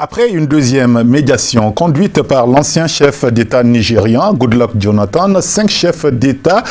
Après une deuxième médiation conduite par l'ancien chef d'État nigérian, Goodluck Jonathan, 5 chefs d'État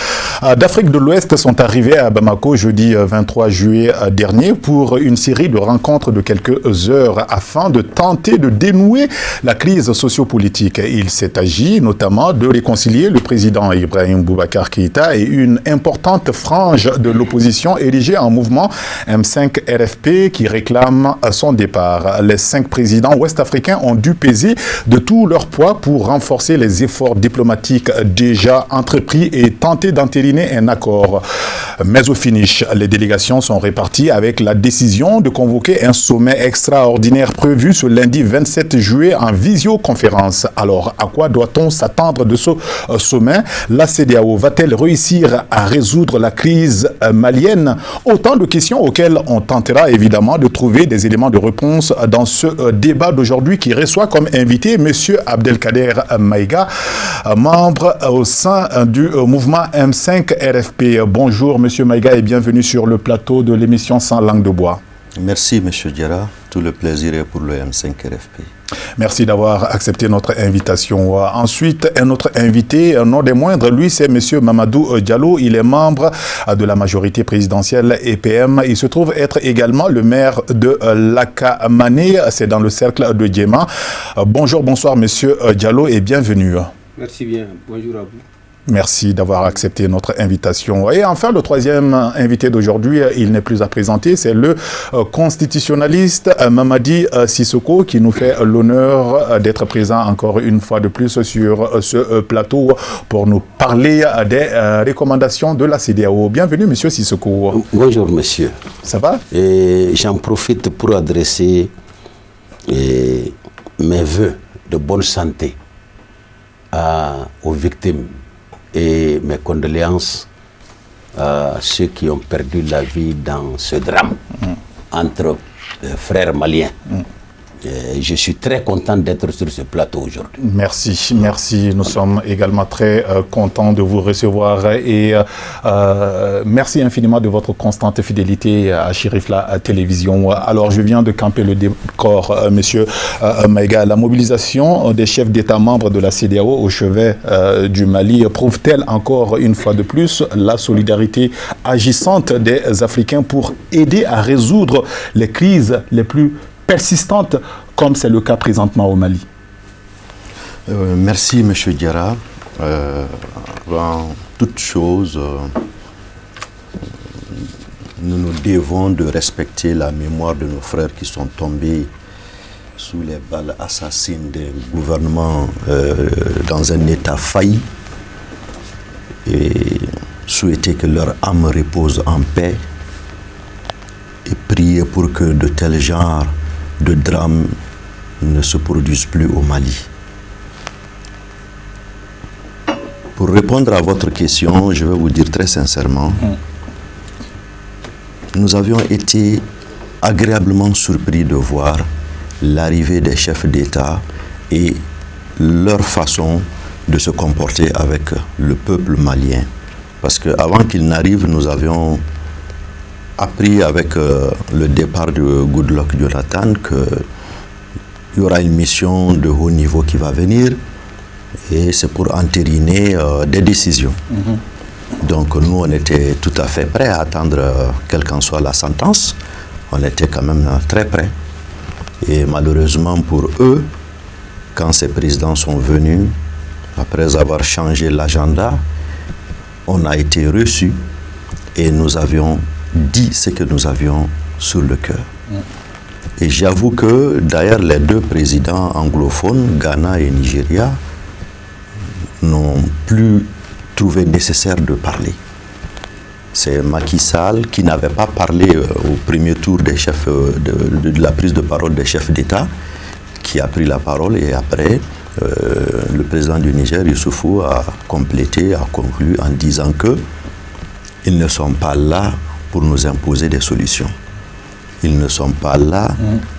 d'Afrique de l'Ouest sont arrivés à Bamako jeudi 23 juillet dernier pour une série de rencontres de quelques heures afin de tenter de dénouer la crise sociopolitique. Il s'est agi notamment de réconcilier le président Ibrahim Boubacar Keïta et une importante frange de l'opposition érigée en mouvement M5 RFP qui réclame son départ. Les 5 présidents ouest-africains ont dû peser de tout leur poids pour renforcer les efforts diplomatiques déjà entrepris et tenter d'entériner un accord. Mais au finish, les délégations sont réparties avec la décision de convoquer un sommet extraordinaire prévu ce lundi 27 juillet en visioconférence. Alors, à quoi doit-on s'attendre de ce sommet? La CEDEAO va-t-elle réussir à résoudre la crise malienne? Autant de questions auxquelles on tentera évidemment de trouver des éléments de réponse dans ce débat d'aujourd'hui qui reçoit comme invité M. Abdelkader Maïga, membre au sein du mouvement M5 RFP. Bonjour M. Maïga et bienvenue sur le plateau de l'émission Sans langue de bois. Merci M. Diarra, tout le plaisir est pour le M5 RFP. Merci d'avoir accepté notre invitation. Ensuite, un autre invité, non des moindres, lui, c'est M. Mamadou Diallo. Il est membre de la majorité présidentielle EPM. Il se trouve être également le maire de Lakamane. C'est dans le cercle de Djema. Bonjour, bonsoir, M. Diallo, et bienvenue. Merci bien. Bonjour à vous. Merci d'avoir accepté notre invitation. Et enfin, le troisième invité d'aujourd'hui, il n'est plus à présenter, c'est le constitutionnaliste Mamadi Sissoko qui nous fait l'honneur d'être présent encore une fois de plus sur ce plateau pour nous parler des recommandations de la CEDEAO. Bienvenue, monsieur Sissoko. Bonjour, monsieur. Ça va? Et j'en profite pour adresser mes vœux de bonne santé aux victimes et mes condoléances à ceux qui ont perdu la vie dans ce drame entre frères maliens. Je suis très content d'être sur ce plateau aujourd'hui. Merci, merci. Nous sommes également très contents de vous recevoir et merci infiniment de votre constante fidélité à Chérifla Télévision. Alors, je viens de camper le décor, monsieur Maïga. La mobilisation des chefs d'État membres de la CEDEAO au chevet du Mali prouve-t-elle encore une fois de plus la solidarité agissante des Africains pour aider à résoudre les crises les plus persistantes, comme c'est le cas présentement au Mali? Merci, M. Diarra. Avant toute chose, nous nous devons de respecter la mémoire de nos frères qui sont tombés sous les balles assassines des gouvernements dans un état failli et souhaiter que leur âme repose en paix et prier pour que de tels genres de drames ne se produisent plus au Mali. Pour répondre à votre question, je vais vous dire très sincèrement, nous avions été agréablement surpris de voir l'arrivée des chefs d'État et leur façon de se comporter avec le peuple malien. Parce qu'avant qu'ils n'arrivent, nous avions appris avec le départ de Goodluck Jonathan qu'il y aura une mission de haut niveau qui va venir et c'est pour entériner des décisions. Donc nous, on était tout à fait prêts à attendre quelle qu'en soit la sentence. On était quand même très prêts. Et malheureusement pour eux, quand ces présidents sont venus, après avoir changé l'agenda, on a été reçus et nous avions dit ce que nous avions sur le cœur. Et j'avoue que d'ailleurs les 2 présidents anglophones, Ghana et Nigeria, n'ont plus trouvé nécessaire de parler. C'est Macky Sall qui n'avait pas parlé au premier tour des chefs de la prise de parole des chefs d'État, qui a pris la parole et après le président du Niger, Youssoufou, a complété, a conclu en disant que ils ne sont pas là pour nous imposer des solutions. Ils ne sont pas là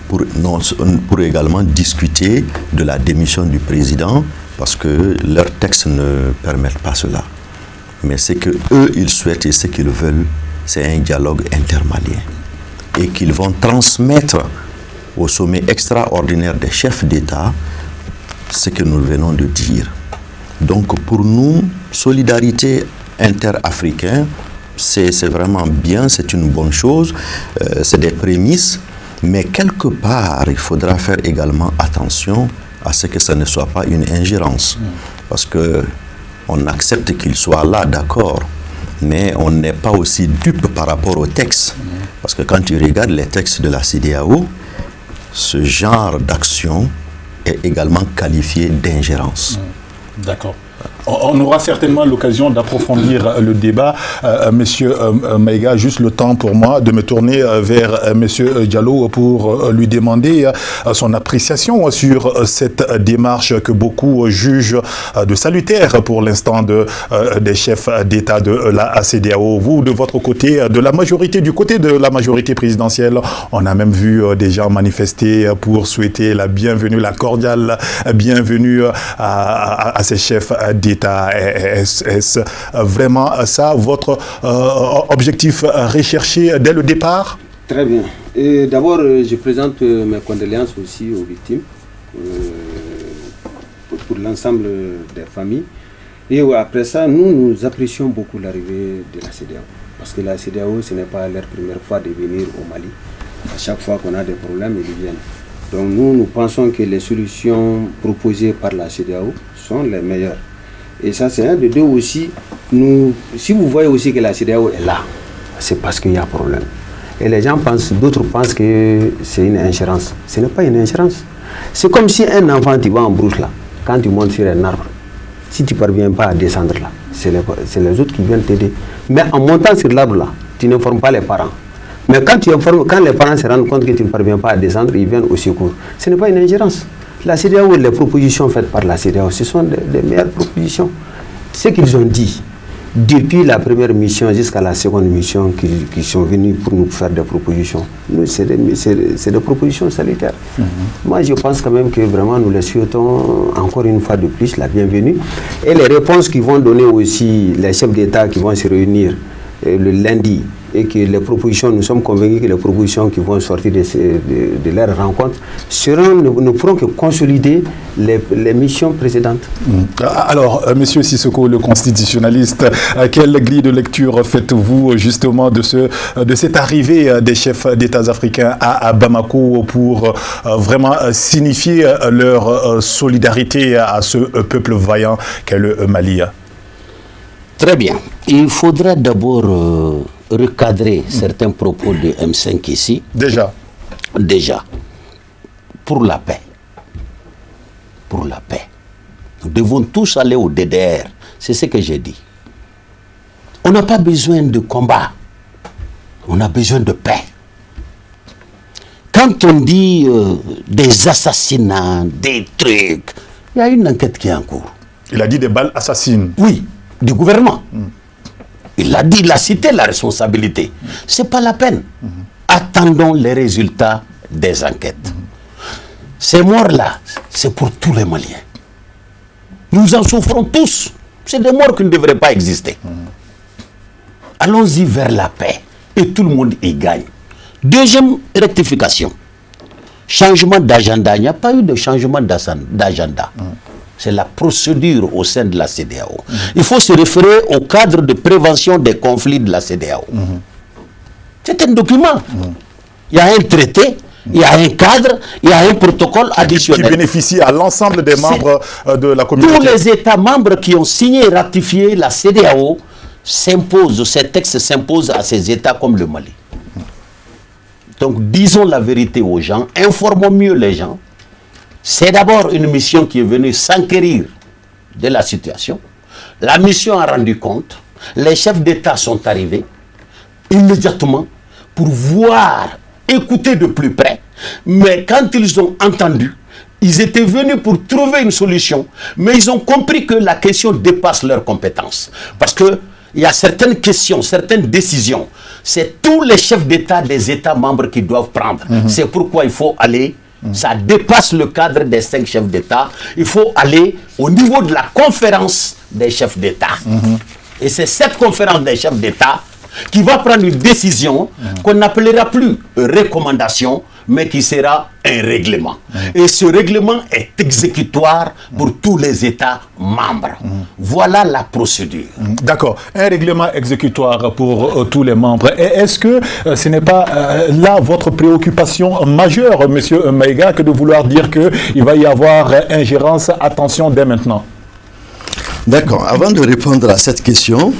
pour également discuter de la démission du président parce que leurs textes ne permettent pas cela. Mais ce que eux ils souhaitent et ce qu'ils veulent, c'est un dialogue intermalien. Et qu'ils vont transmettre au sommet extraordinaire des chefs d'État ce que nous venons de dire. Donc pour nous, solidarité interafricaine, c'est vraiment bien, c'est une bonne chose, c'est des prémices, mais quelque part, il faudra faire également attention à ce que ce ne soit pas une ingérence. Parce qu'on accepte qu'il soit là, d'accord, mais on n'est pas aussi dupe par rapport aux textes. Parce que quand tu regardes les textes de la CEDEAO, ce genre d'action est également qualifié d'ingérence. D'accord. On aura certainement l'occasion d'approfondir le débat. Monsieur Maïga, juste le temps pour moi de me tourner vers Monsieur Diallo pour lui demander son appréciation sur cette démarche que beaucoup jugent de salutaire pour l'instant des chefs d'État de la CEDEAO. Vous, de votre côté, du côté de la majorité présidentielle, on a même vu des gens manifester pour souhaiter la bienvenue, la cordiale bienvenue à ces chefs d'État. Est-ce vraiment ça, votre objectif recherché dès le départ? Très bien. D'abord, je présente mes condoléances aussi aux victimes, pour l'ensemble des familles. Et après ça, nous apprécions beaucoup l'arrivée de la CEDEAO. Parce que la CEDEAO, ce n'est pas leur première fois de venir au Mali. À chaque fois qu'on a des problèmes, ils viennent. Donc nous pensons que les solutions proposées par la CEDEAO sont les meilleures. Et ça, c'est un de deux aussi. Si vous voyez aussi que la CEDEAO est là, c'est parce qu'il y a problème. Et les gens d'autres pensent que c'est une ingérence. Ce n'est pas une ingérence. C'est comme si un enfant, tu vas en brousse là, quand tu montes sur un arbre, si tu ne parviens pas à descendre là, c'est les autres qui viennent t'aider. Mais en montant sur l'arbre là, tu n'informes pas les parents. Mais quand les parents se rendent compte que tu ne parviens pas à descendre, ils viennent au secours. Ce n'est pas une ingérence. La CEDEAO, les propositions faites par la CEDEAO, ce sont des meilleures propositions. Ce qu'ils ont dit, depuis la première mission jusqu'à la seconde mission, qu'ils sont venus pour nous faire des propositions, c'est des propositions salutaires. Moi, je pense quand même que vraiment nous les souhaitons encore une fois de plus la bienvenue. Et les réponses qu'ils vont donner aussi, les chefs d'État qui vont se réunir le lundi, et que les propositions, nous sommes convaincus que les propositions qui vont sortir de leur rencontre ne pourront que consolider les missions précédentes. Alors, Monsieur Sissoko, le constitutionnaliste, quelle grille de lecture faites-vous justement de cette arrivée des chefs d'État africains à Bamako pour vraiment signifier leur solidarité à ce peuple vaillant qu'est le Mali? Très bien. Il faudra d'abord recadrer certains propos de M5 ici. Déjà. Pour la paix. Pour la paix. Nous devons tous aller au DDR. C'est ce que j'ai dit. On n'a pas besoin de combat. On a besoin de paix. Quand on dit des assassinats, des trucs, il y a une enquête qui est en cours. Il a dit des balles assassines. Oui, du gouvernement. Il a dit, il a cité la responsabilité. Ce n'est pas la peine. Attendons les résultats des enquêtes. Ces morts-là, c'est pour tous les Maliens. Nous en souffrons tous. C'est des morts qui ne devraient pas exister. Allons-y vers la paix et tout le monde y gagne. Deuxième rectification. Changement d'agenda. Il n'y a pas eu de changement d'agenda. C'est la procédure au sein de la CEDEAO. Il faut se référer au cadre de prévention des conflits de la CEDEAO. C'est un document. Il y a un traité, il y a un cadre, il y a un protocole additionnel. Qui bénéficie à l'ensemble des membres de la communauté. Tous les États membres qui ont signé et ratifié la CEDEAO s'imposent, ces textes s'imposent à ces États comme le Mali. Donc disons la vérité aux gens, informons mieux les gens. C'est d'abord une mission qui est venue s'enquérir de la situation. La mission a rendu compte. Les chefs d'État sont arrivés immédiatement pour voir, écouter de plus près. Mais quand ils ont entendu, ils étaient venus pour trouver une solution. Mais ils ont compris que la question dépasse leurs compétences. Parce qu'il y a certaines questions, certaines décisions. C'est tous les chefs d'État des États membres qui doivent prendre. C'est pourquoi il faut aller... Ça dépasse le cadre des 5 chefs d'État. Il faut aller au niveau de la conférence des chefs d'État. Et c'est cette conférence des chefs d'État qui va prendre une décision qu'on n'appellera plus recommandation, mais qui sera un règlement. Et ce règlement est exécutoire pour tous les États membres. Voilà la procédure. D'accord. Un règlement exécutoire pour tous les membres. Et est-ce que ce n'est pas là votre préoccupation majeure, M. Maïga, que de vouloir dire qu'il va y avoir ingérence, attention, dès maintenant? D'accord. Avant de répondre à cette question,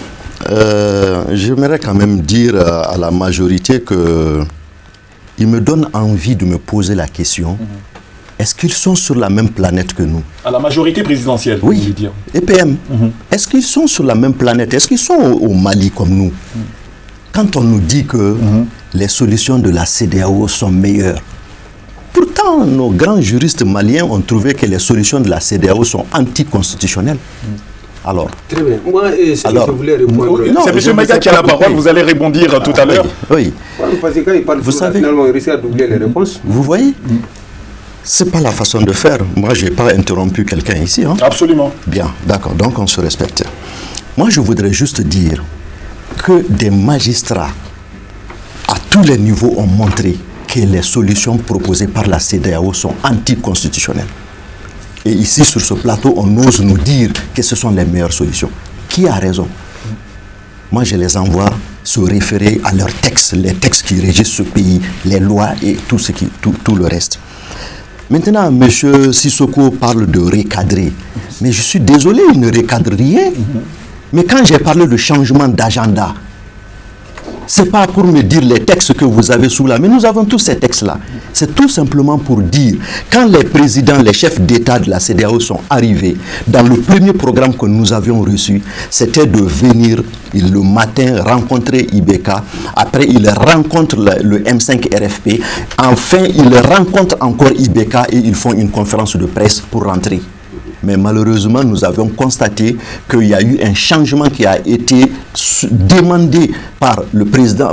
j'aimerais quand même dire à la majorité que il me donne envie de me poser la question, est-ce qu'ils sont sur la même planète que nous? À la majorité présidentielle, oui, vous voulez dire. EPM. Est-ce qu'ils sont sur la même planète? Est-ce qu'ils sont au Mali comme nous? Quand on nous dit que les solutions de la CEDEAO sont meilleures, pourtant nos grands juristes maliens ont trouvé que les solutions de la CEDEAO sont anticonstitutionnelles. Alors, très bien. Moi, je voulais répondre. C'est M. Maïga qui a la parole, vous allez rebondir tout à l'heure. Oui. Parce que quand il parle, vous savez, finalement, il risque d'oublier les réponses. Vous voyez, c'est pas la façon de faire. Moi, je n'ai pas interrompu quelqu'un ici. Hein. Absolument. Bien, d'accord. Donc, on se respecte. Moi, je voudrais juste dire que des magistrats à tous les niveaux ont montré que les solutions proposées par la CEDEAO sont anticonstitutionnelles. Et ici, sur ce plateau, on ose nous dire que ce sont les meilleures solutions. Qui a raison? Moi, je les envoie se référer à leurs textes, les textes qui régissent ce pays, les lois et tout le reste. Maintenant, M. Sissoko parle de recadrer. Mais je suis désolé, il ne recadre rien. Mais quand j'ai parlé de changement d'agenda, ce n'est pas pour me dire les textes que vous avez sous la main. Nous avons tous ces textes-là. C'est tout simplement pour dire, quand les présidents, les chefs d'État de la CEDEAO sont arrivés, dans le premier programme que nous avions reçu, c'était de venir le matin rencontrer IBK. Après, ils rencontrent le M5 RFP. Enfin, ils rencontrent encore IBK et ils font une conférence de presse pour rentrer. Mais malheureusement, nous avons constaté qu'il y a eu un changement qui a été demandé par le président,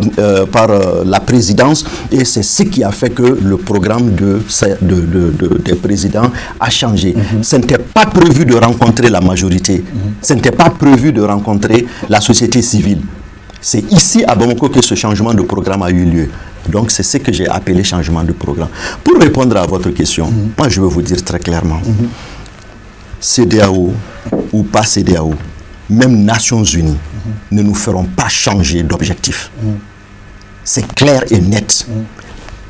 par la présidence, et c'est ce qui a fait que le programme des présidents a changé. Ce n'était pas prévu de rencontrer la majorité, ce n'était pas prévu de rencontrer la société civile. C'est ici à Bamako que ce changement de programme a eu lieu. Donc c'est ce que j'ai appelé changement de programme. Pour répondre à votre question, moi je veux vous dire très clairement, CEDEAO ou pas CEDEAO, même Nations Unies ne nous feront pas changer d'objectif. C'est clair et net.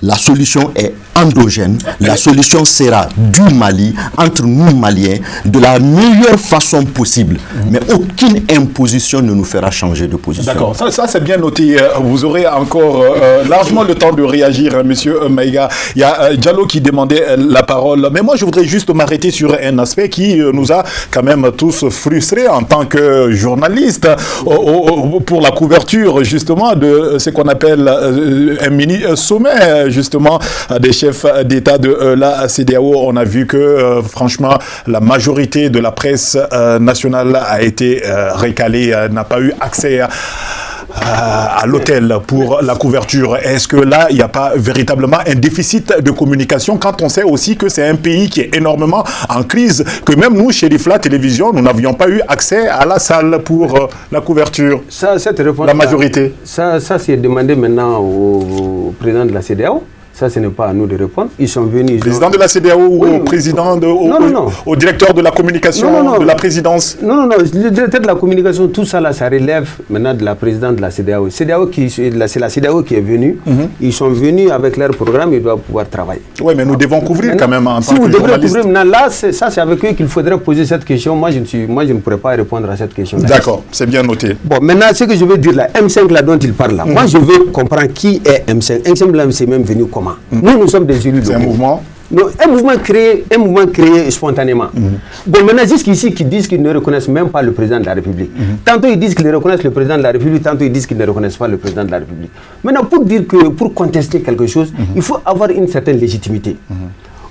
La solution est endogène. La solution sera du Mali, entre nous Maliens, de la meilleure façon possible. Mais aucune imposition ne nous fera changer de position. D'accord, ça c'est bien noté. Vous aurez encore largement le temps de réagir, Monsieur Maïga. Il y a Diallo qui demandait la parole. Mais moi, je voudrais juste m'arrêter sur un aspect qui nous a quand même tous frustrés en tant que journalistes pour la couverture, justement, de ce qu'on appelle un mini-sommet, justement, des chefs d'État de la CEDEAO. On a vu que, franchement, la majorité de la presse nationale a été récalée, n'a pas eu accès à l'hôtel pour la couverture. Est-ce que là, il n'y a pas véritablement un déficit de communication quand on sait aussi que c'est un pays qui est énormément en crise, que même nous, chez Rifla Télévision, nous n'avions pas eu accès à la salle pour la couverture? Cette réponse, la majorité. Ça c'est demandé maintenant au président de la CEDEAO. Ça, ce n'est pas à nous de répondre. Ils sont venus... Président de la CEDEAO ou au président au directeur de la communication de la présidence? Non, le directeur de la communication, tout ça là, ça relève maintenant de la présidente de la CEDEAO. C'est la CEDEAO qui est venue. Ils sont venus avec leur programme, ils doivent pouvoir travailler. Oui, mais nous devons couvrir quand même en tant que journaliste. Si vous devez couvrir maintenant, là, ça c'est avec eux qu'il faudrait poser cette question. Moi, je ne pourrais pas répondre à cette question. D'accord, c'est bien noté. Bon, maintenant, ce que je veux dire là, M5 là dont il parle là, moi je veux comprendre qui est M5. M5 là, c'est même venu comment? Nous sommes des élus locaux. C'est un mouvement? Non, un mouvement créé spontanément. Bon, maintenant, jusqu'ici, qui disent qu'ils ne reconnaissent même pas le président de la République. Tantôt, ils disent qu'ils reconnaissent le président de la République, tantôt, ils disent qu'ils ne reconnaissent pas le président de la République. Maintenant, pour contester quelque chose, il faut avoir une certaine légitimité.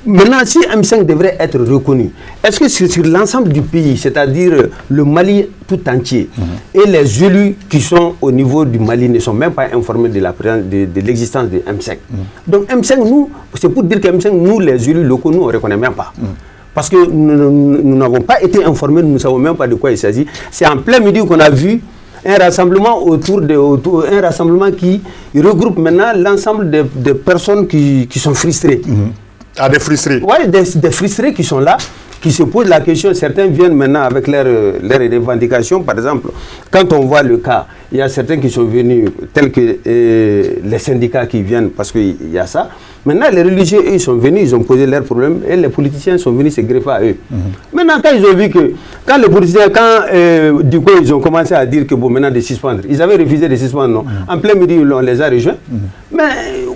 Maintenant, si M5 devrait être reconnu, est-ce que sur l'ensemble du pays, c'est-à-dire le Mali tout entier, et les élus qui sont au niveau du Mali ne sont même pas informés de l'existence de M5? Donc M5, nous, c'est pour dire que M5, nous, les élus locaux, nous, on ne reconnaît même pas. Parce que nous n'avons pas été informés, nous ne savons même pas de quoi il s'agit. C'est en plein midi qu'on a vu un rassemblement un rassemblement qui regroupe maintenant l'ensemble des personnes qui sont frustrées. Ah, des frustrés. Oui, des frustrés qui sont là, qui se posent la question. Certains viennent maintenant avec leurs revendications. Par exemple, quand on voit le cas, il y a certains qui sont venus, tels que les syndicats qui viennent, parce qu'il y a ça. Maintenant, les religieux, eux, ils sont venus, ils ont posé leurs problèmes, et les politiciens sont venus se greffer à eux. Maintenant, quand ils ont vu que, quand les politiciens, du coup, ils ont commencé à dire que, bon, maintenant, de suspendre, ils avaient refusé de suspendre, non. En plein midi, on les a rejoints. Mais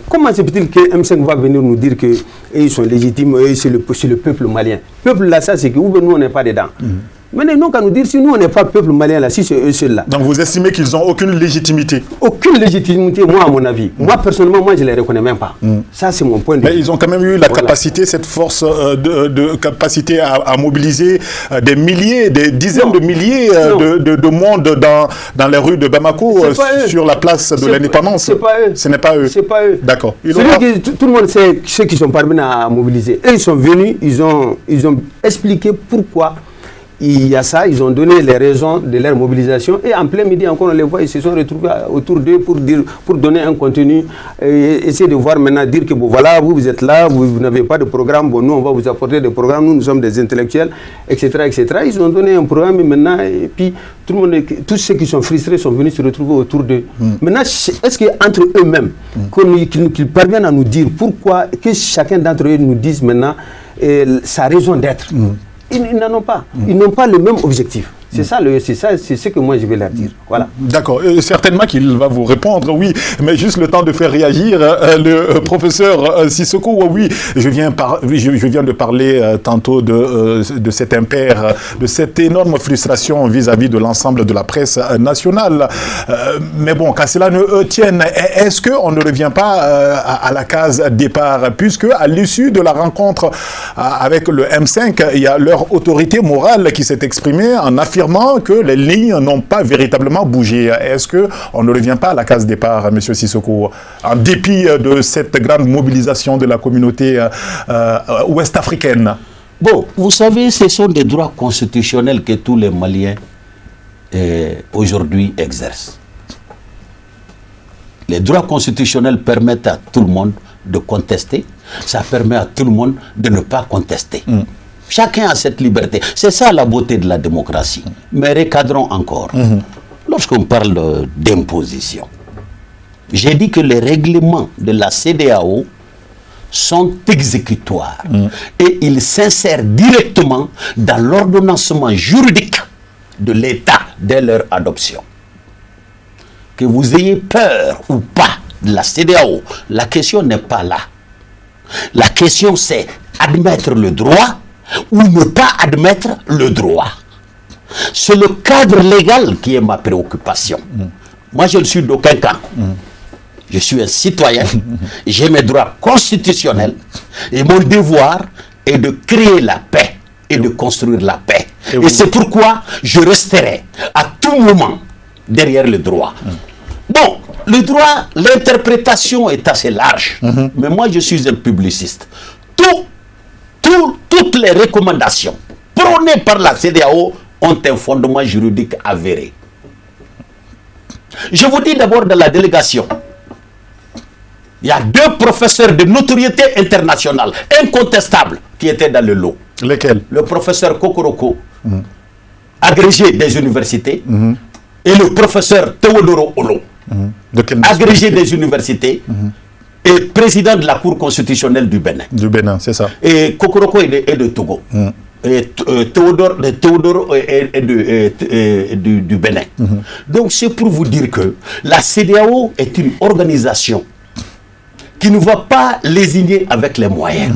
comment se peut-il que M5 va venir nous dire qu'ils sont légitimes, c'est le peuple malien? Le peuple là, ça, c'est que nous, on n'est pas dedans. Mais ils n'ont qu'à nous dire si nous, on n'est pas peuple malien là, si c'est eux seuls-là. Donc vous estimez qu'ils n'ont aucune légitimité? Aucune légitimité, moi, à mon avis. Moi, personnellement, moi, je ne les reconnais même pas. Ça, c'est mon point de vue. Mais ils ont quand même eu la capacité, cette force de capacité à mobiliser des milliers, des dizaines de milliers de monde dans les rues de Bamako sur la place de l'indépendance. C'est pas eux. Ce n'est pas eux. C'est pas eux. D'accord. Tout le monde sait ceux qui sont parvenus à mobiliser. Et ils sont venus, ils ont expliqué pourquoi il y a ça, ils ont donné les raisons de leur mobilisation et en plein midi encore on les voit, ils se sont retrouvés autour d'eux pour donner un contenu et essayer de voir maintenant, dire que bon voilà, vous êtes là, vous n'avez pas de programme, bon nous on va vous apporter des programmes, nous sommes des intellectuels, etc. etc. Ils ont donné un programme et maintenant, et puis tous ceux qui sont frustrés sont venus se retrouver autour d'eux. Maintenant, est-ce qu'entre eux-mêmes, qu'ils parviennent à nous dire pourquoi, que chacun d'entre eux nous dise maintenant sa raison d'être? Ils n'en ont pas. Ils n'ont pas le même objectif. C'est ça, c'est ce que moi je vais leur dire. Voilà. D'accord. Certainement qu'il va vous répondre, oui. Mais juste le temps de faire réagir le professeur Sissoko. Oui, je viens de parler tantôt de cet impair, de cette énorme frustration vis-à-vis de l'ensemble de la presse nationale. Mais bon, qu'à cela ne tienne, est-ce qu'on ne revient pas à la case départ, puisque à l'issue de la rencontre avec le M5, il y a leur autorité morale qui s'est exprimée en affirmant que les lignes n'ont pas véritablement bougé. Est-ce qu'on ne revient pas à la case départ, M. Sissoko, en dépit de cette grande mobilisation de la communauté ouest-africaine? Bon, vous savez, ce sont des droits constitutionnels que tous les Maliens aujourd'hui exercent. Les droits constitutionnels permettent à tout le monde de contester. Ça permet à tout le monde de ne pas contester. Chacun a cette liberté. C'est ça la beauté de la démocratie. Mais recadrons encore. Lorsqu'on parle d'imposition, j'ai dit que les règlements de la CEDEAO sont exécutoires. Et ils s'insèrent directement dans l'ordonnancement juridique de l'État dès leur adoption. Que vous ayez peur ou pas de la CEDEAO, la question n'est pas là. La question c'est admettre le droit ou ne pas admettre le droit. C'est le cadre légal qui est ma préoccupation. Moi, je ne suis d'aucun camp. Je suis un citoyen, j'ai mes droits constitutionnels et mon devoir est de créer la paix et de construire la paix. Et c'est pourquoi je resterai à tout moment derrière le droit. Bon, le droit, l'interprétation est assez large, mais moi je suis un publiciste. Toutes les recommandations prônées par la CEDEAO ont un fondement juridique avéré. Je vous dis d'abord dans la délégation, il y a 2 professeurs de notoriété internationale, incontestables, qui étaient dans le lot. Lesquels? Le professeur Kokoroko, agrégé des universités, et le professeur Teodoro Olo, agrégé des universités, et président de la Cour constitutionnelle du Bénin. Du Bénin, c'est ça. Et Kokoroko est de Togo. Et Théodore est du Bénin. Donc c'est pour vous dire que la CEDEAO est une organisation qui ne va pas lésigner avec les moyens.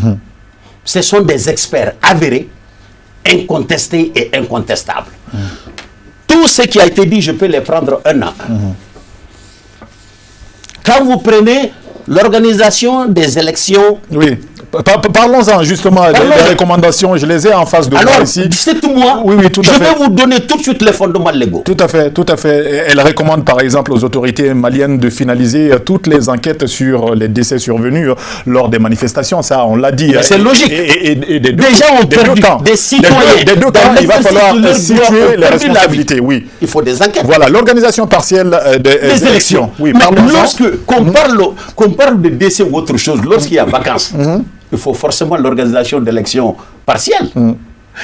Ce sont des experts avérés, incontestés et incontestables. Tout ce qui a été dit, je peux les prendre un à un. Quand vous prenez l'organisation des élections Parlons-en justement des recommandations. Je les ai en face de moi ici. Dites-moi, oui, tout à fait. Je vais vous donner tout de suite les fondements légaux. Tout à fait. Elle recommande par exemple aux autorités maliennes de finaliser toutes les enquêtes sur les décès survenus lors des manifestations. Ça, on l'a dit. C'est logique. Et déjà, on perdu des citoyens. Des deux camps, il va falloir situer les responsabilités. Oui. Il faut des enquêtes. Voilà, l'organisation partielle des élections. Oui, mais qu'on parle de décès ou autre chose, lorsqu'il y a vacances, il faut forcément l'organisation d'élections partielles.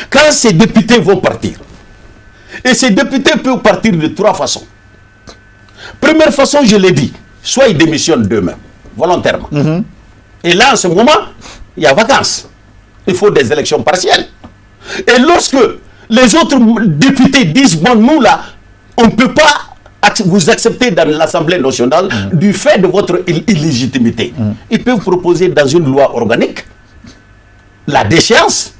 Quand ces députés vont partir, et ces députés peuvent partir de 3 façons. Première façon, je l'ai dit, soit ils démissionnent d'eux-mêmes, volontairement. Et là, en ce moment, il y a vacances. Il faut des élections partielles. Et lorsque les autres députés disent, bon, nous là, on ne peut pas vous accepter dans l'Assemblée nationale du fait de votre illégitimité. Ils peuvent proposer dans une loi organique la déchéance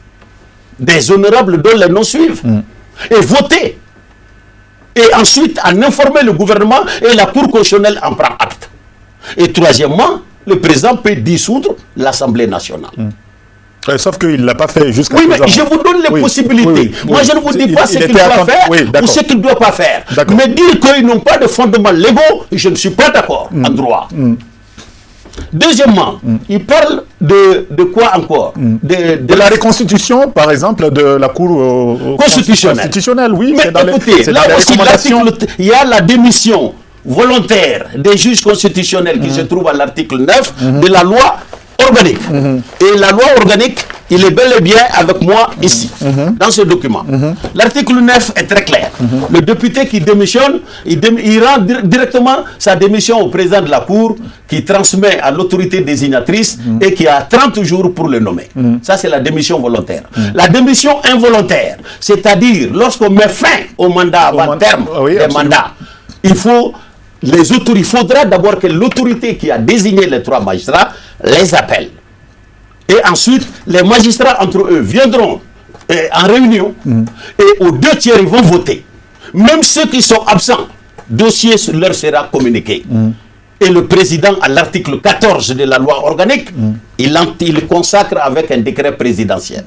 des honorables dont les noms suivent et voter. Et ensuite en informer le gouvernement et la Cour constitutionnelle en prend acte. Et troisièmement, le président peut dissoudre l'Assemblée nationale. Sauf qu'il ne l'a pas fait jusqu'à présent. Oui, mais je vous donne les possibilités. Moi, je ne vous dis pas ce qu'il doit faire ou ce qu'il ne doit pas faire. Mais dire qu'ils n'ont pas de fondements légaux, je ne suis pas d'accord en droit. Deuxièmement, il parle de quoi encore de la reconstitution, par exemple, de la Cour constitutionnelle. Oui, mais écoutez, là aussi, il y a la démission volontaire des juges constitutionnels qui se trouve à l'article 9 de la loi organique. Et la loi organique, il est bel et bien avec moi ici, dans ce document. L'article 9 est très clair. Le député qui démissionne, il rend directement sa démission au président de la Cour, qui transmet à l'autorité désignatrice et qui a 30 jours pour le nommer. Ça, c'est la démission volontaire. La démission involontaire, c'est-à-dire lorsqu'on met fin au mandat avant terme des mandats, il faudra d'abord que l'autorité qui a désigné les 3 magistrats les appelle. Et ensuite, les magistrats entre eux viendront en réunion et aux 2 tiers, ils vont voter. Même ceux qui sont absents, dossier leur sera communiqué. Et le président, à l'article 14 de la loi organique, il consacre avec un décret présidentiel.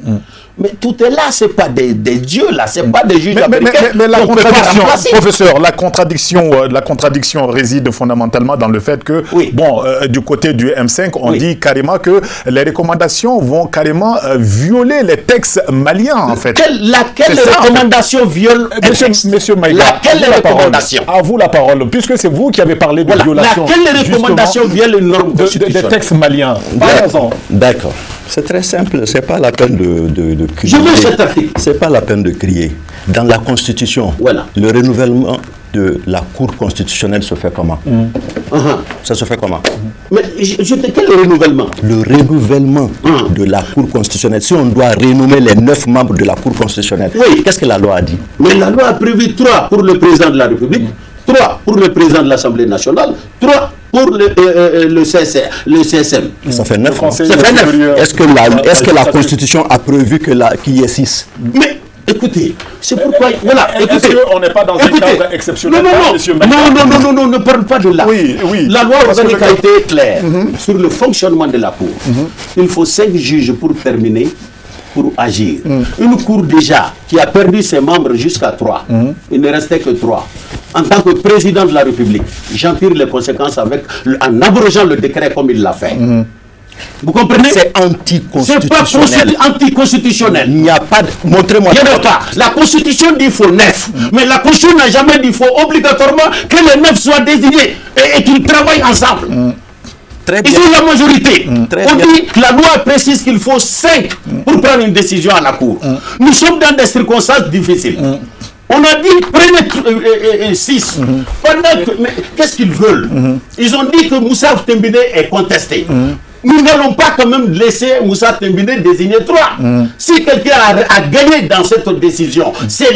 Mais tout est là, ce n'est pas des dieux, là, ce n'est pas des juges américains. Mais la contradiction, professeur, la contradiction réside fondamentalement dans le fait que, du côté du M5, on dit carrément que les recommandations vont carrément violer les textes maliens, en fait. Laquelle recommandation viole Monsieur Maïga, laquelle recommandation? À vous la parole, puisque c'est vous qui avez parlé de violation. Laquelle recommandation viole une norme constitutionnelle des textes maliens? D'accord. C'est très simple, c'est pas la peine de crier. Je veux cet article. C'est pas la peine de crier. Dans la Constitution, le renouvellement de la Cour constitutionnelle se fait comment? Ça se fait comment? Mais quel renouvellement? Le renouvellement de la Cour constitutionnelle. Si on doit renommer les 9 membres de la Cour constitutionnelle, qu'est-ce que la loi a dit? Mais la loi a prévu 3 pour le président de la République, 3 pour le président de l'Assemblée nationale, 3 pour le CSM. Ça fait 9 ans. Est-ce que la Constitution a prévu qu'il y ait 6? Mais écoutez, c'est pourquoi... Est-ce qu'on n'est pas dans un cadre exceptionnel? Non, ne parle pas de là. La loi organique a été claire sur le fonctionnement de la Cour. Il faut 5 juges pour terminer, pour agir. Une Cour déjà qui a perdu ses membres jusqu'à 3. Il ne restait que 3. En tant que président de la République, j'en tire les conséquences en abrogeant le décret comme il l'a fait. Vous comprenez? C'est anticonstitutionnel. C'est pas anticonstitutionnel. Il n'y a pas de... Montrez-moi. Il n'y a pas. La Constitution dit qu'il faut 9. Mais la Constitution n'a jamais dit qu'il faut obligatoirement que les 9 soient désignés et qu'ils travaillent ensemble. Ils sont la majorité. On dit que la loi précise qu'il faut 5 pour prendre une décision à la Cour. Nous sommes dans des circonstances difficiles. On a dit prenez 6. Mais qu'est-ce qu'ils veulent? Ils ont dit que Moussa Tembine est contesté. Nous n'allons pas quand même laisser Moussa Tembine désigner 3. Si quelqu'un a gagné dans cette décision, c'est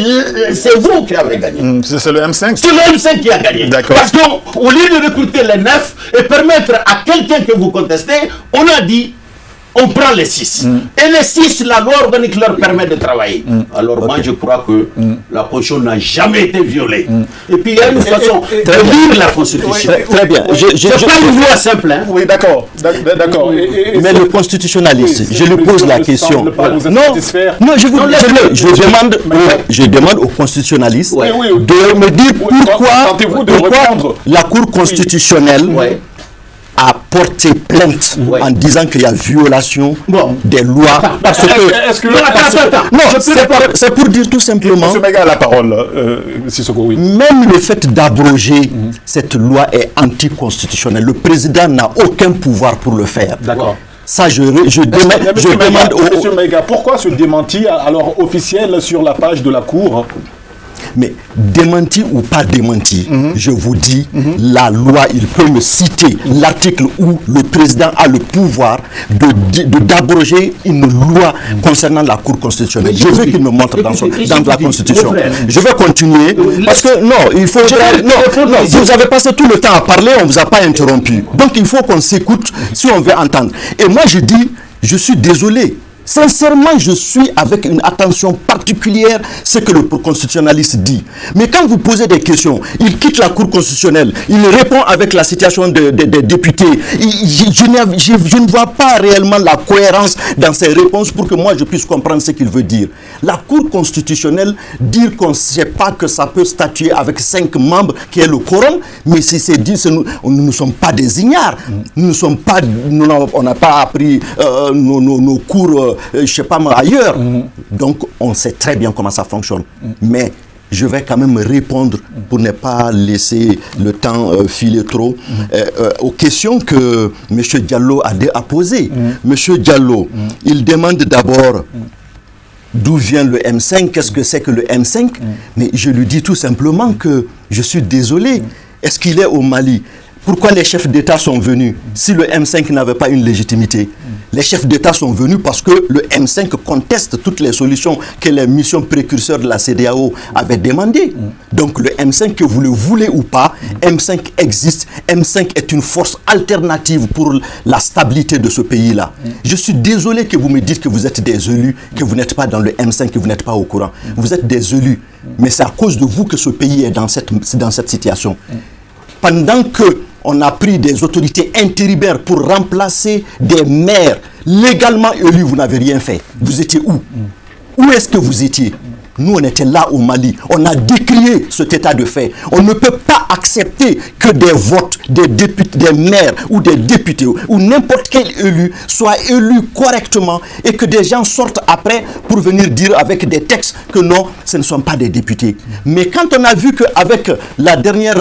vous qui avez gagné. C'est le M5? C'est le M5 qui a gagné. Parce qu'au lieu de recruter les 9 et permettre à quelqu'un que vous contestez, on a dit on prend les 6. Et les 6, la loi organique leur permet de travailler. Alors moi, je crois que la Constitution n'a jamais été violée. Et puis il y a une façon de lire la Constitution. Très bien. C'est pas une loi simple. Hein. Oui, d'accord. D'accord. Mais le constitutionnaliste, je lui pose la question. Non, je demande au constitutionnaliste de me dire pourquoi la Cour constitutionnelle a porté plainte en disant qu'il y a violation des lois. C'est pour dire tout simplement. Monsieur Maïga a la parole, Sissoko, oui. Même le fait d'abroger cette loi est anticonstitutionnel. Le président n'a aucun pouvoir pour le faire. D'accord. Ça, je demande au... Monsieur Maïga, pourquoi ce démenti alors officiel sur la page de la Cour? Mais démenti ou pas démenti, je vous dis, la loi, il peut me citer l'article où le président a le pouvoir d'abroger une loi concernant la Cour constitutionnelle. Je veux qu'il me montre dans la Constitution. Je vais continuer parce que non, il faut... Non, vous avez passé tout le temps à parler, on ne vous a pas interrompu. Donc il faut qu'on s'écoute si on veut entendre. Et moi je dis, je suis désolé. Sincèrement, je suis avec une attention particulière ce que le constitutionnaliste dit. Mais quand vous posez des questions, il quitte la Cour constitutionnelle, il répond avec la situation des députés. Je ne vois pas réellement la cohérence dans ses réponses pour que moi je puisse comprendre ce qu'il veut dire. La Cour constitutionnelle, dire qu'on ne sait pas que ça peut statuer avec 5 membres, qui est le quorum, mais si c'est dit, nous ne sommes pas des ignares. On n'a pas appris nos cours je sais pas moi, ailleurs. Donc, on sait très bien comment ça fonctionne. Mais je vais quand même répondre pour ne pas laisser le temps filer trop aux questions que M. Diallo a posées. M. Diallo, il demande d'abord d'où vient le M5, qu'est-ce que c'est que le M5 mais je lui dis tout simplement que je suis désolé. Est-ce qu'il est au Mali? Pourquoi les chefs d'État sont venus si le M5 n'avait pas une légitimité? Les chefs d'État sont venus parce que le M5 conteste toutes les solutions que les missions précurseurs de la CEDEAO avaient demandées. Donc le M5, que vous le voulez ou pas, M5 existe. M5 est une force alternative pour la stabilité de ce pays-là. Je suis désolé que vous me dites que vous êtes des élus, que vous n'êtes pas dans le M5, que vous n'êtes pas au courant. Vous êtes des élus, mais c'est à cause de vous que ce pays est dans cette situation. Pendant qu'on a pris des autorités intérimaires pour remplacer des maires légalement élus, vous n'avez rien fait. Vous étiez où? Où est-ce que vous étiez? Nous, on était là au Mali. On a décrié cet état de fait. On ne peut pas accepter que des votes, des députés, des maires ou des députés ou n'importe quel élu soit élu correctement et que des gens sortent après pour venir dire avec des textes que non, ce ne sont pas des députés. Mais quand on a vu qu'avec les derniers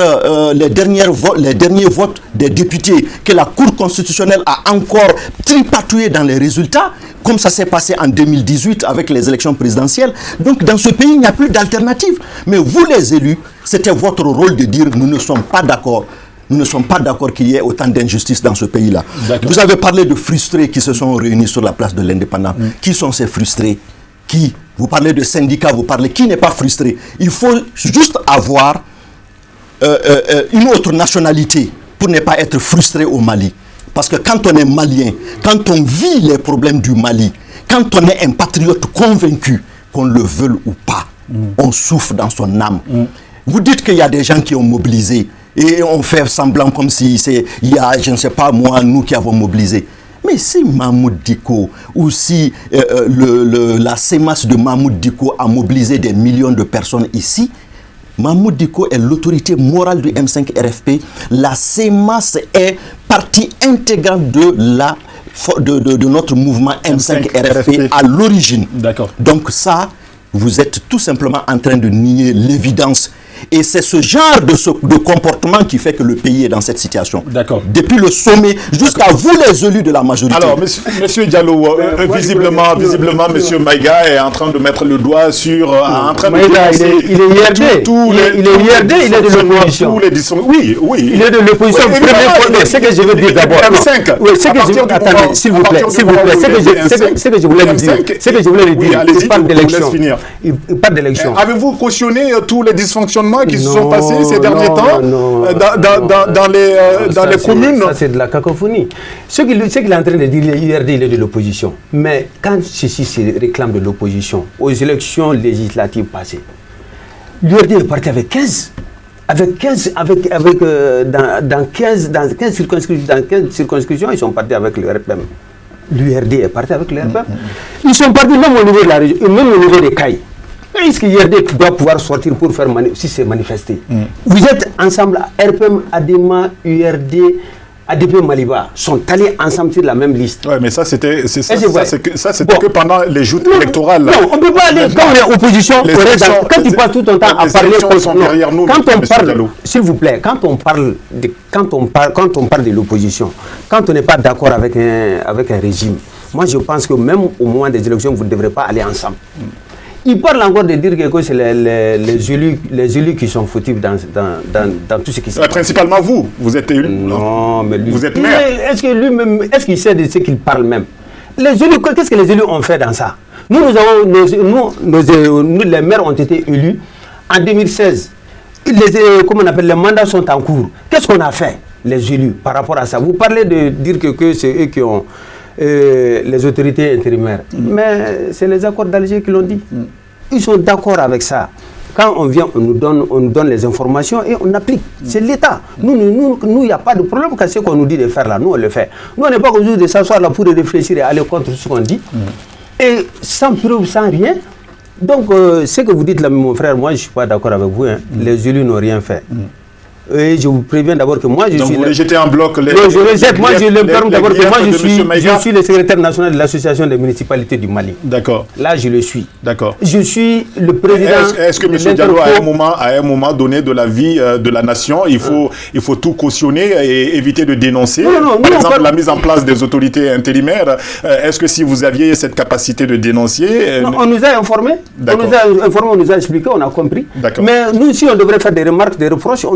votes des députés, que la Cour constitutionnelle a encore tripatouillé dans les résultats, comme ça s'est passé en 2018 avec les élections présidentielles. Donc dans ce pays, il n'y a plus d'alternative. Mais vous les élus, c'était votre rôle de dire nous ne sommes pas d'accord. Nous ne sommes pas d'accord qu'il y ait autant d'injustice dans ce pays-là. Vous avez parlé de frustrés qui se sont réunis sur la place de l'Indépendance. Qui sont ces frustrés? Qui? Vous parlez de syndicats, vous parlez... Qui n'est pas frustré? Il faut juste avoir une autre nationalité pour ne pas être frustré au Mali. Parce que quand on est malien, quand on vit les problèmes du Mali, quand on est un patriote convaincu, qu'on le veuille ou pas, on souffre dans son âme. Vous dites qu'il y a des gens qui ont mobilisé et on fait semblant comme si il y a, je ne sais pas moi, nous qui avons mobilisé. Mais si Mahmoud Dicko ou si la CEMAS de Mahmoud Dicko a mobilisé des millions de personnes ici, Mahmoud Dicko est l'autorité morale du M5 RFP. La CEMAS est partie intégrante de notre mouvement M5 RFP à l'origine. Donc ça, vous êtes tout simplement en train de nier l'évidence. Et c'est ce genre de comportement qui fait que le pays est dans cette situation. Depuis le sommet jusqu'à vous les élus de la majorité. Alors, monsieur Diallo, visiblement, monsieur Maïga est en train de mettre le doigt sur... Maïga, il est IRD. Il est de l'opposition. Oui. Il est de l'opposition. Ce que je veux dire d'abord... Attendez, s'il vous plaît. Ce que je voulais lui dire, il parle d'élection. Avez-vous cautionné tous les dysfonctionnements événements qui se sont passés ces derniers temps dans les communes. Ça, c'est de la cacophonie. Ce qu'il est en train de dire, l'URD, il est de l'opposition. Mais quand ceci se réclame de l'opposition, aux élections législatives passées, l'URD est parti avec 15. Dans 15 circonscriptions, ils sont partis avec le RPM. L'URD est parti avec le RPM. Ils sont partis même au niveau de la région, même au niveau des CAI. Est-ce que l'URD doit pouvoir sortir pour faire si c'est manifester? Vous êtes ensemble, RPM, ADEMA, URD, ADP Maliba sont allés ensemble sur la même liste. Oui, mais ça c'était que pendant les joutes électorales. Non, on ne peut pas aller quand on est opposition. Quand tu passes tout ton temps à parler derrière nous, quand on parle, s'il vous plaît, quand on parle de l'opposition, quand on n'est pas d'accord avec un régime, moi je pense que même au moment des élections, vous ne devrez pas aller ensemble. Il parle encore de dire que c'est les élus qui sont fautifs dans tout ce qui se passe. Principalement vous êtes élu. Non, mais lui. Vous êtes maire. Est-ce que lui-même, est-ce qu'il sait de ce qu'il parle même? Les élus, qu'est-ce que les élus ont fait dans ça? Nous les maires ont été élus en 2016. Les mandats sont en cours. Qu'est-ce qu'on a fait, les élus, par rapport à ça? Vous parlez de dire que c'est eux qui ont les autorités intérimaires. Mais c'est les accords d'Alger qui l'ont dit. Ils sont d'accord avec ça. Quand on vient, on nous donne les informations et on applique. C'est l'État. Nous, il n'y a pas de problème quand ce qu'on nous dit de faire là. Nous, on le fait. Nous, on n'est pas obligé de s'asseoir là pour réfléchir et aller contre ce qu'on dit. Et sans preuve, sans rien. Donc, ce que vous dites là, mon frère, moi, je ne suis pas d'accord avec vous. Les élus n'ont rien fait. Et je vous préviens d'abord que moi je suis. Donc vous rejetez en bloc les. Non, je rejette. Moi je le permets d'abord que moi je suis le secrétaire national de l'association des municipalités du Mali. D'accord. Là je le suis. D'accord. Je suis le président. Est-ce que M. Diallo à un moment donné de la vie de la nation, il faut tout cautionner et éviter de dénoncer? Par exemple la mise en place des autorités intérimaires. Est-ce que si vous aviez cette capacité de dénoncer? Non, on nous a informés. On nous a expliqué, on a compris. Mais nous si on devrait faire des remarques, des reproches, on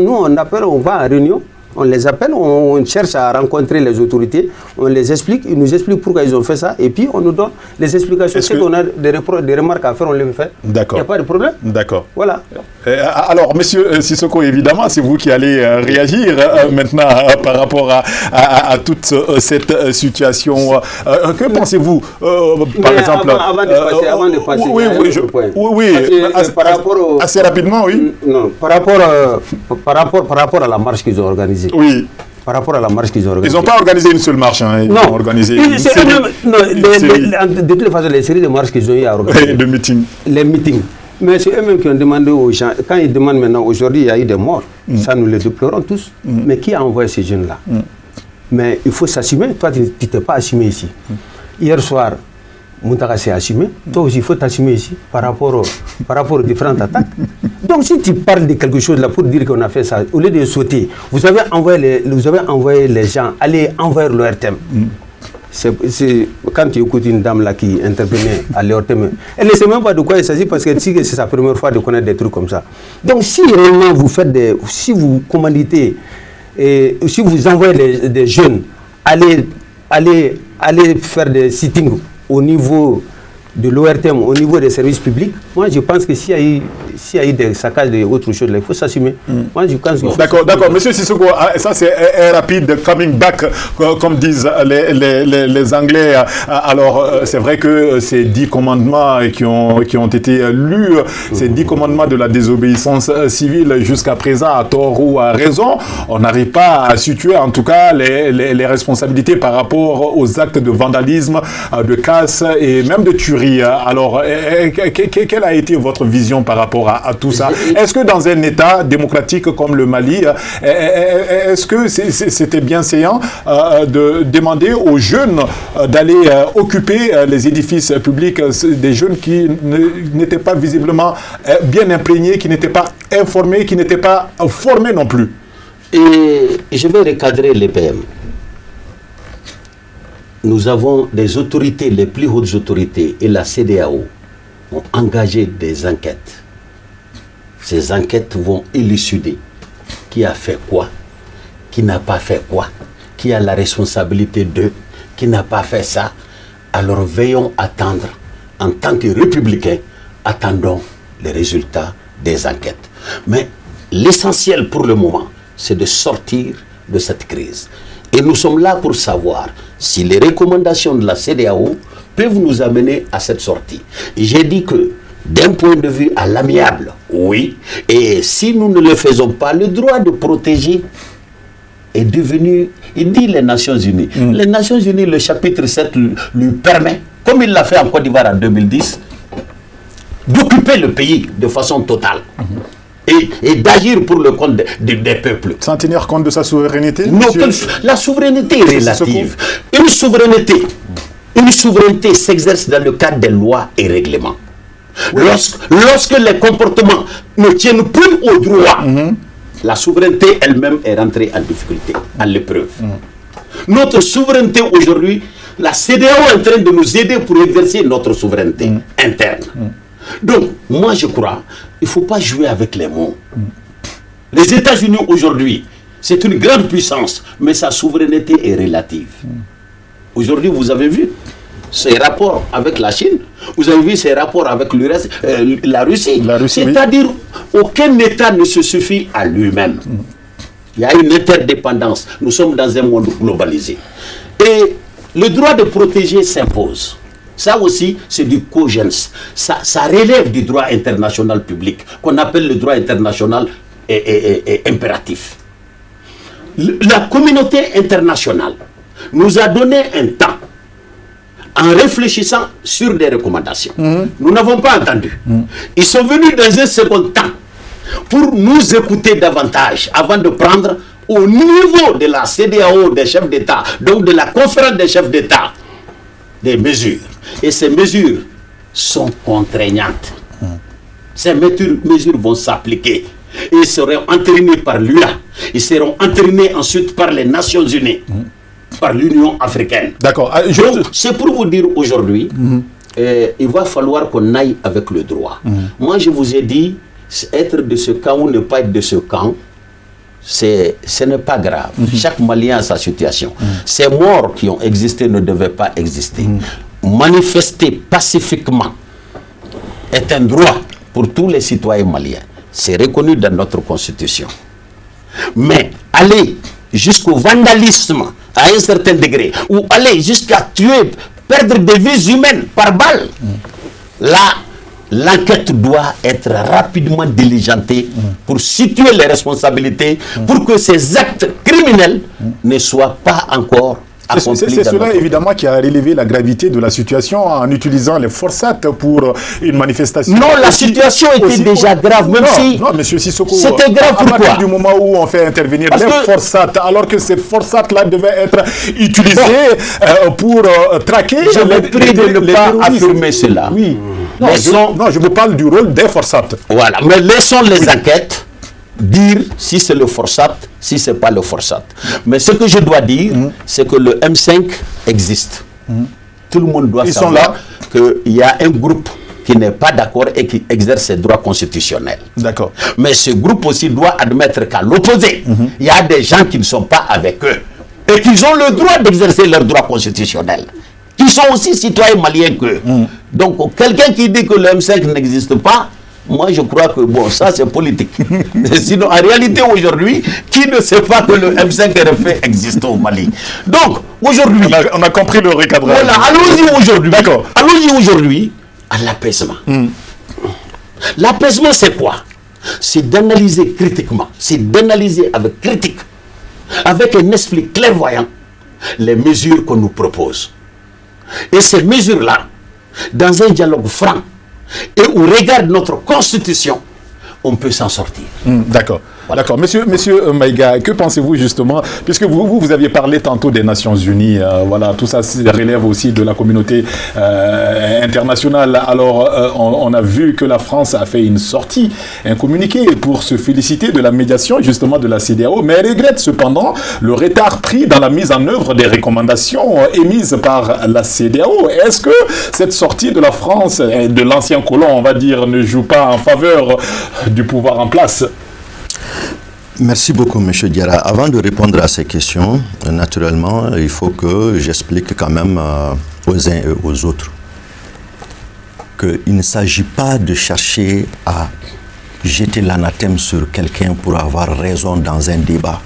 va en réunion, on les appelle, on cherche à rencontrer les autorités, on les explique, ils nous expliquent pourquoi ils ont fait ça, et puis on nous donne les explications. Si on a des remarques à faire, on les fait. D'accord. Il n'y a pas de problème. D'accord. Voilà. Alors, monsieur Sissoko, évidemment, c'est vous qui allez réagir maintenant par rapport à toute cette situation. Que pensez-vous, par exemple... Avant de passer, par rapport assez rapidement, oui. Non, par rapport à la marche qu'ils ont organisée. Oui. Par rapport à la marche qu'ils ont organisée. Ils n'ont pas organisé une seule marche. Ils ont organisé une série. De toute façon, les séries de marches qu'ils ont eu à organiser. De meetings. Les meetings. Mais c'est eux-mêmes qui ont demandé aux gens. Quand ils demandent maintenant, aujourd'hui, il y a eu des morts. Ça, nous les déplorons tous. Mais qui a envoyé ces jeunes-là? Mais il faut s'assumer. Toi, tu ne t'es pas assumé ici. Hier soir, Moutaka s'est assumé. Toi aussi, il faut t'assumer ici par rapport aux différentes attaques. Donc, si tu parles de quelque chose là pour dire qu'on a fait ça, au lieu de sauter, vous avez envoyé les gens aller envers l'ORTM. Quand tu écoutes une dame là qui intervenait à l'ORTM, elle ne sait même pas de quoi il s'agit parce qu'elle dit que c'est sa première fois de connaître des trucs comme ça. Donc, si réellement vous faites si vous commanditez, et si vous envoyez des jeunes aller faire des sittings au niveau de l'ORTM, au niveau des services publics, moi je pense que s'il y a eu des saccages et autre chose, il faut s'assumer. Moi je pense que... D'accord. Monsieur Sissoko, ça c'est un rapide coming back, comme disent les Anglais. Alors c'est vrai que ces 10 commandements qui ont été lus, ces 10 commandements de la désobéissance civile jusqu'à présent, à tort ou à raison, on n'arrive pas à situer en tout cas les responsabilités par rapport aux actes de vandalisme, de casse et même de tuerie. Alors, quelle a été votre vision par rapport à tout ça? Est-ce que dans un État démocratique comme le Mali, est-ce que c'était bienséant de demander aux jeunes d'aller occuper les édifices publics, des jeunes qui n'étaient pas visiblement bien imprégnés, qui n'étaient pas informés, qui n'étaient pas formés non plus? Et je vais recadrer les PM. Nous avons des autorités, les plus hautes autorités, et la CEDEAO ont engagé des enquêtes. Ces enquêtes vont élucider qui a fait quoi, qui n'a pas fait quoi, qui a la responsabilité d'eux, qui n'a pas fait ça. Alors veillons attendre, en tant que républicains, attendons les résultats des enquêtes. Mais l'essentiel pour le moment, c'est de sortir de cette crise. Et nous sommes là pour savoir si les recommandations de la CEDEAO peuvent nous amener à cette sortie. J'ai dit que d'un point de vue à l'amiable, oui, et si nous ne le faisons pas, le droit de protéger est devenu, il dit les Nations Unies. Les Nations Unies, le chapitre 7 lui permet, comme il l'a fait en Côte d'Ivoire en 2010, d'occuper le pays de façon totale. Et d'agir pour le compte des peuples. Sans tenir compte de sa souveraineté? Non, la souveraineté est relative. Une souveraineté s'exerce dans le cadre des lois et règlements. Oui. Lorsque les comportements ne tiennent plus au droit, la souveraineté elle-même est rentrée en difficulté, à l'épreuve. Notre souveraineté aujourd'hui, la CEDEAO est en train de nous aider pour exercer notre souveraineté interne. Donc, moi je crois, il ne faut pas jouer avec les mots. Les États-Unis aujourd'hui, c'est une grande puissance, mais sa souveraineté est relative. Aujourd'hui, vous avez vu ses rapports avec la Chine, vous avez vu ses rapports avec la Russie. C'est-à-dire, aucun État ne se suffit à lui-même. Il y a une interdépendance. Nous sommes dans un monde globalisé. Et le droit de protéger s'impose. Ça aussi, c'est du cogens. Ça relève du droit international public, qu'on appelle le droit international impératif. La communauté internationale nous a donné un temps en réfléchissant sur des recommandations. Nous n'avons pas entendu. Ils sont venus dans un second temps pour nous écouter davantage avant de prendre au niveau de la CEDEAO des chefs d'État, donc de la conférence des chefs d'État, des mesures. Et ces mesures sont contraignantes. Ces mesures vont s'appliquer. Et ils seront entérinées par l'UA. Ils seront entérinées ensuite par les Nations Unies, par l'Union africaine. D'accord. Donc, c'est pour vous dire aujourd'hui, il va falloir qu'on aille avec le droit. Moi, je vous ai dit, être de ce camp ou ne pas être de ce camp, ce n'est pas grave. Chaque Malien a sa situation. Ces morts qui ont existé ne devaient pas exister. Manifester pacifiquement est un droit pour tous les citoyens maliens. C'est reconnu dans notre constitution. Mais aller jusqu'au vandalisme à un certain degré, ou aller jusqu'à tuer, perdre des vies humaines par balle, là, l'enquête doit être rapidement diligentée pour situer les responsabilités, pour que ces actes criminels ne soient pas encore accomplis. C'est cela évidemment qui a relevé la gravité de la situation en utilisant les forçats pour une manifestation. Non, la situation était déjà grave, même si... Non, monsieur Sissoko, c'était grave pourquoi? À partir du moment où on fait intervenir les forçats, alors que ces forçats-là devaient être utilisés pour traquer... Je vous prie de ne pas affirmer cela. Oui. Non, je vous parle du rôle des forçats. Voilà, mais laissons les enquêtes dire si c'est le forçat, si c'est pas le forçat. Mais ce que je dois dire, c'est que le M5 existe. Tout le monde doit savoir qu'il y a un groupe qui n'est pas d'accord et qui exerce ses droits constitutionnels. D'accord. Mais ce groupe aussi doit admettre qu'à l'opposé, il y a des gens qui ne sont pas avec eux et qui ont le droit d'exercer leurs droits constitutionnels, qui sont aussi citoyens maliens qu'eux. Donc, quelqu'un qui dit que le M5 n'existe pas, moi je crois que bon, ça c'est politique. Sinon, en réalité aujourd'hui, qui ne sait pas que le M5 RFP existe au Mali? Donc, aujourd'hui... On a compris le recadrage. Voilà, allons-y aujourd'hui. D'accord. Allons-y aujourd'hui à l'apaisement. L'apaisement c'est quoi? C'est d'analyser critiquement, c'est d'analyser avec critique, avec un esprit clairvoyant, les mesures qu'on nous propose. Et ces mesures-là, dans un dialogue franc, et au regard de notre constitution, on peut s'en sortir. D'accord. Voilà. D'accord. Monsieur Maïga, que pensez-vous justement, puisque vous aviez parlé tantôt des Nations Unies, voilà, tout ça relève aussi de la communauté internationale. Alors, on a vu que la France a fait une sortie, un communiqué pour se féliciter de la médiation justement de la CEDEAO, mais elle regrette cependant le retard pris dans la mise en œuvre des recommandations émises par la CEDEAO. Est-ce que cette sortie de la France, de l'ancien colon, on va dire, ne joue pas en faveur du pouvoir en place? Merci beaucoup, M. Diarra. Avant de répondre à ces questions, naturellement, il faut que j'explique quand même aux uns et aux autres qu'il ne s'agit pas de chercher à jeter l'anathème sur quelqu'un pour avoir raison dans un débat.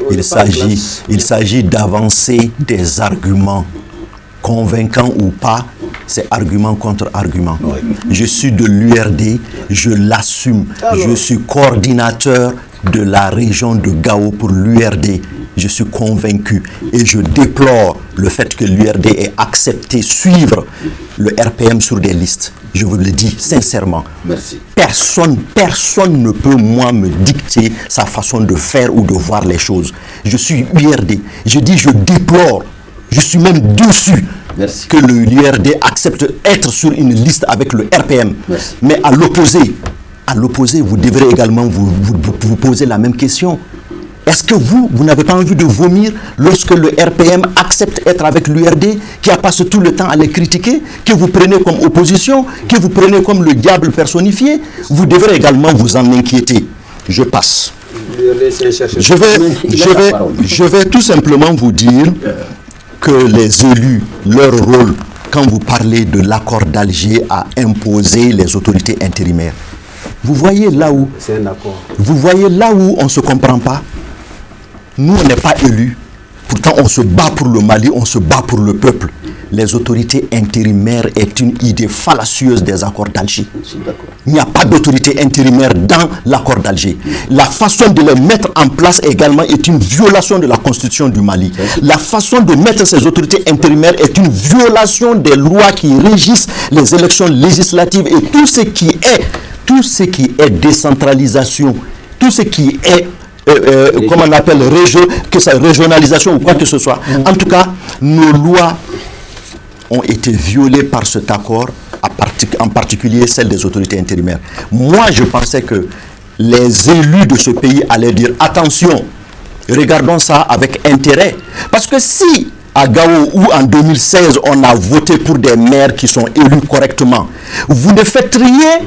Il s'agit d'avancer des arguments, convaincants ou pas, c'est argument contre argument. Je suis de l'URD, je l'assume. Je suis coordinateur de la région de Gao pour l'URD. Je suis convaincu et je déplore le fait que l'URD ait accepté suivre le RPM sur des listes. Je vous le dis sincèrement. Merci. Personne ne peut, moi, me dicter sa façon de faire ou de voir les choses. Je suis URD. Je dis, je déplore. Je suis même déçu que l'URD accepte d'être sur une liste avec le RPM. Merci. Mais à l'opposé, vous devrez également vous poser la même question. Est-ce que vous n'avez pas envie de vomir lorsque le RPM accepte d'être avec l'URD, qui a passé tout le temps à les critiquer, que vous prenez comme opposition, que vous prenez comme le diable personnifié? Vous devrez également vous en inquiéter. Je passe. Je vais tout simplement vous dire que les élus, leur rôle, quand vous parlez de l'accord d'Alger, a imposé les autorités intérimaires. Vous voyez là où on ne se comprend pas. Nous, on n'est pas élus. Pourtant, on se bat pour le Mali, on se bat pour le peuple. Les autorités intérimaires est une idée fallacieuse des accords d'Alger. Il n'y a pas d'autorité intérimaire dans l'accord d'Alger. La façon de les mettre en place également est une violation de la constitution du Mali. La façon de mettre ces autorités intérimaires est une violation des lois qui régissent les élections législatives et tout ce qui est décentralisation, tout ce qui est comme on appelle que c'est régionalisation ou quoi que ce soit. En tout cas, nos lois ont été violées par cet accord, en particulier celles des autorités intérimaires. Moi, je pensais que les élus de ce pays allaient dire attention, regardons ça avec intérêt. Parce que si à Gao ou en 2016, on a voté pour des maires qui sont élus correctement, vous ne faites rien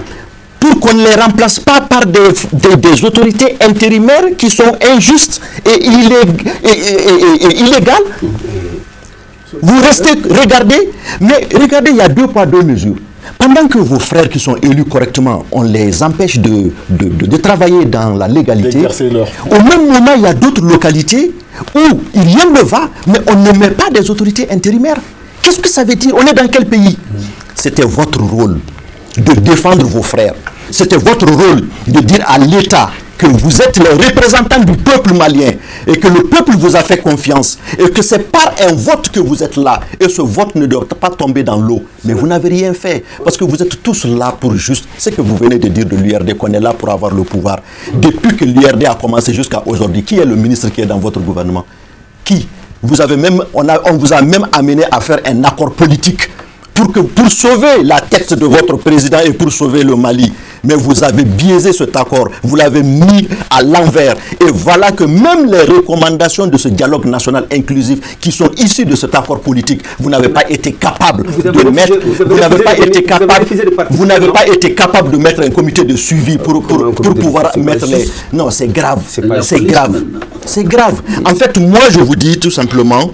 pour qu'on ne les remplace pas par des autorités intérimaires qui sont injustes et illégales. Vous restez, regardez, il y a 2 poids 2 mesures. Pendant que vos frères qui sont élus correctement, on les empêche de travailler dans la légalité, au même moment, il y a d'autres localités où rien ne va, mais on ne met pas des autorités intérimaires. Qu'est-ce que ça veut dire? On est dans quel pays? C'était votre rôle de défendre vos frères. C'était votre rôle de dire à l'État que vous êtes le représentant du peuple malien et que le peuple vous a fait confiance et que c'est par un vote que vous êtes là et ce vote ne doit pas tomber dans l'eau. Mais vous n'avez rien fait parce que vous êtes tous là pour juste ce que vous venez de dire de l'URD, qu'on est là pour avoir le pouvoir. Depuis que l'URD a commencé jusqu'à aujourd'hui, qui est le ministre qui est dans votre gouvernement? Qui? On vous a même amené à faire un accord politique pour sauver la tête de votre président et pour sauver le Mali. Mais vous avez biaisé cet accord, vous l'avez mis à l'envers. Et voilà que même les recommandations de ce dialogue national inclusif qui sont issues de cet accord politique, vous n'avez pas été capable vous n'avez pas été capable de mettre un comité de suivi pour pouvoir mettre les... Non, c'est grave. C'est grave. C'est grave. En fait, moi, je vous dis tout simplement...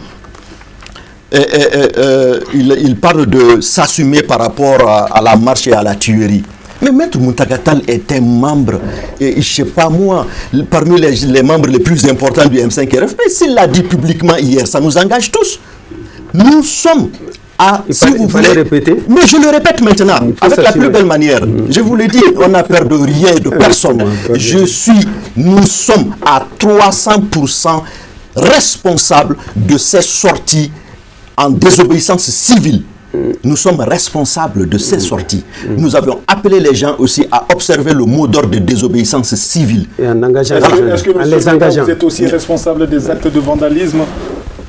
il parle de s'assumer par rapport à la marche et à la tuerie. Mais Maître Muntaka Tall est un membre, je ne sais pas moi, parmi les membres les plus importants du M5RF. Mais s'il l'a dit publiquement hier, ça nous engage tous. Nous sommes à... vous voulez répéter. Mais je le répète maintenant, avec la plus belle manière. Je vous le dis, on n'a peur de rien, de personne. Nous sommes à 300% responsables de ces sorties en désobéissance civile. Nous sommes responsables de ces sorties. Nous avions appelé les gens aussi à observer le mot d'ordre de désobéissance civile. Et en engageant Est-ce que vous êtes aussi responsable des actes de vandalisme?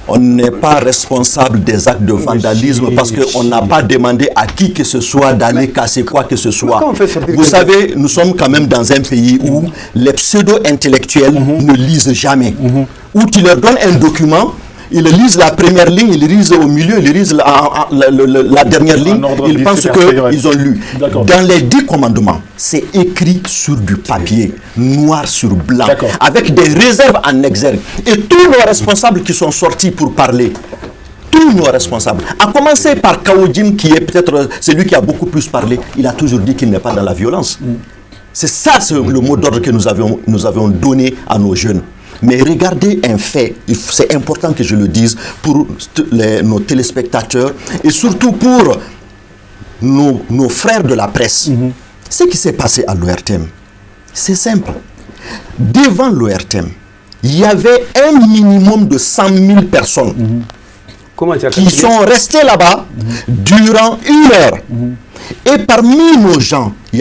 On n'est pas responsable des actes de vandalisme parce qu'on n'a pas demandé à qui que ce soit d'aller casser quoi que ce soit. Vous savez, nous sommes quand même dans un pays où les pseudo-intellectuels ne lisent jamais. Où tu leur donnes un document, ils lisent la première ligne, ils lisent au milieu, ils lisent la dernière ligne, ils pensent qu'ils ont lu. Dans les 10 commandements, c'est écrit sur du papier, noir sur blanc, avec des réserves en exergue. Et tous nos responsables qui sont sortis pour parler, tous nos responsables, à commencer par Kaodjim, qui est peut-être celui qui a beaucoup plus parlé, il a toujours dit qu'il n'est pas dans la violence. C'est ça le mot d'ordre que nous avions donné à nos jeunes. Mais regardez un fait, c'est important que je le dise pour nos téléspectateurs et surtout pour nos frères de la presse. Ce qui s'est passé à l'ORTM, c'est simple. Devant l'ORTM, il y avait un minimum de 100 000 personnes qui sont restées là-bas durant 1 heure. Et parmi nos gens, il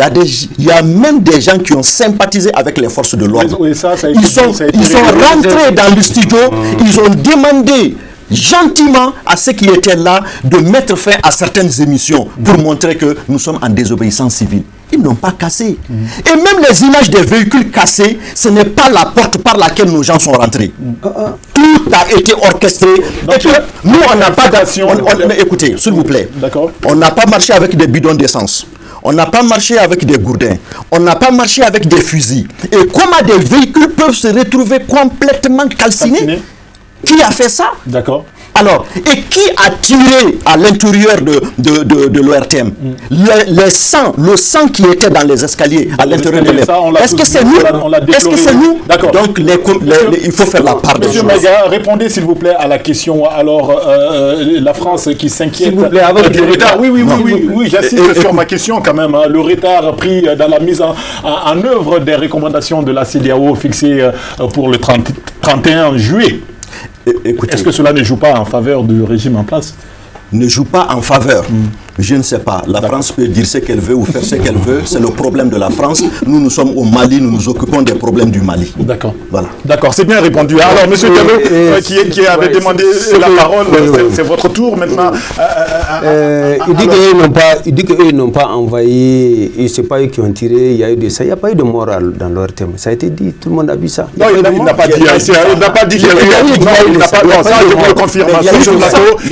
y a même des gens qui ont sympathisé avec les forces de l'ordre. Oui, ils sont rentrés dans le studio, ils ont demandé gentiment à ceux qui étaient là de mettre fin à certaines émissions pour montrer que nous sommes en désobéissance civile. Ils n'ont pas cassé. Et même les images des véhicules cassés, ce n'est pas la porte par laquelle nos gens sont rentrés. Tout a été orchestré. Donc, et puis, nous, on n'a pas d'action. Écoutez, s'il vous plaît, on n'a pas marché avec des bidons d'essence. On n'a pas marché avec des gourdins. On n'a pas marché avec des fusils. Et comment des véhicules peuvent se retrouver complètement calcinés? Qui a fait ça? D'accord. Alors, et qui a tiré à l'intérieur de l'ORTM le sang qui était dans les escaliers à l'intérieur de l'ORTM? Est-ce que c'est nous? Est-ce que c'est nous? D'accord. Donc, il faut faire la part des choses. Monsieur Maïga, répondez s'il vous plaît à la question. Alors, la France qui s'inquiète du retard. Oui, j'insiste sur ma question quand même. Le retard pris dans la mise en œuvre des recommandations de la CEDEAO fixées pour le 31 juillet. Est-ce que cela ne joue pas en faveur du régime en place? Ne joue pas en faveur. Je ne sais pas. La France peut dire ce qu'elle veut ou faire ce qu'elle veut. C'est le problème de la France. Nous sommes au Mali, nous nous occupons des problèmes du Mali. D'accord. Voilà. D'accord, c'est bien répondu. Alors, monsieur Diallo, qui avait demandé la parole, c'est votre tour maintenant. Il dit qu'eux n'ont pas envoyé, et ce n'est pas eux qui ont tiré, il y a eu de ça. Il n'y a pas eu de mort dans leur thème. Ça a été dit, tout le monde a vu ça. Non, il n'a pas dit. Il n'a pas dit qu'il y a eu. Non, il n'a pas dit. Ça, je vous le confirme. Il y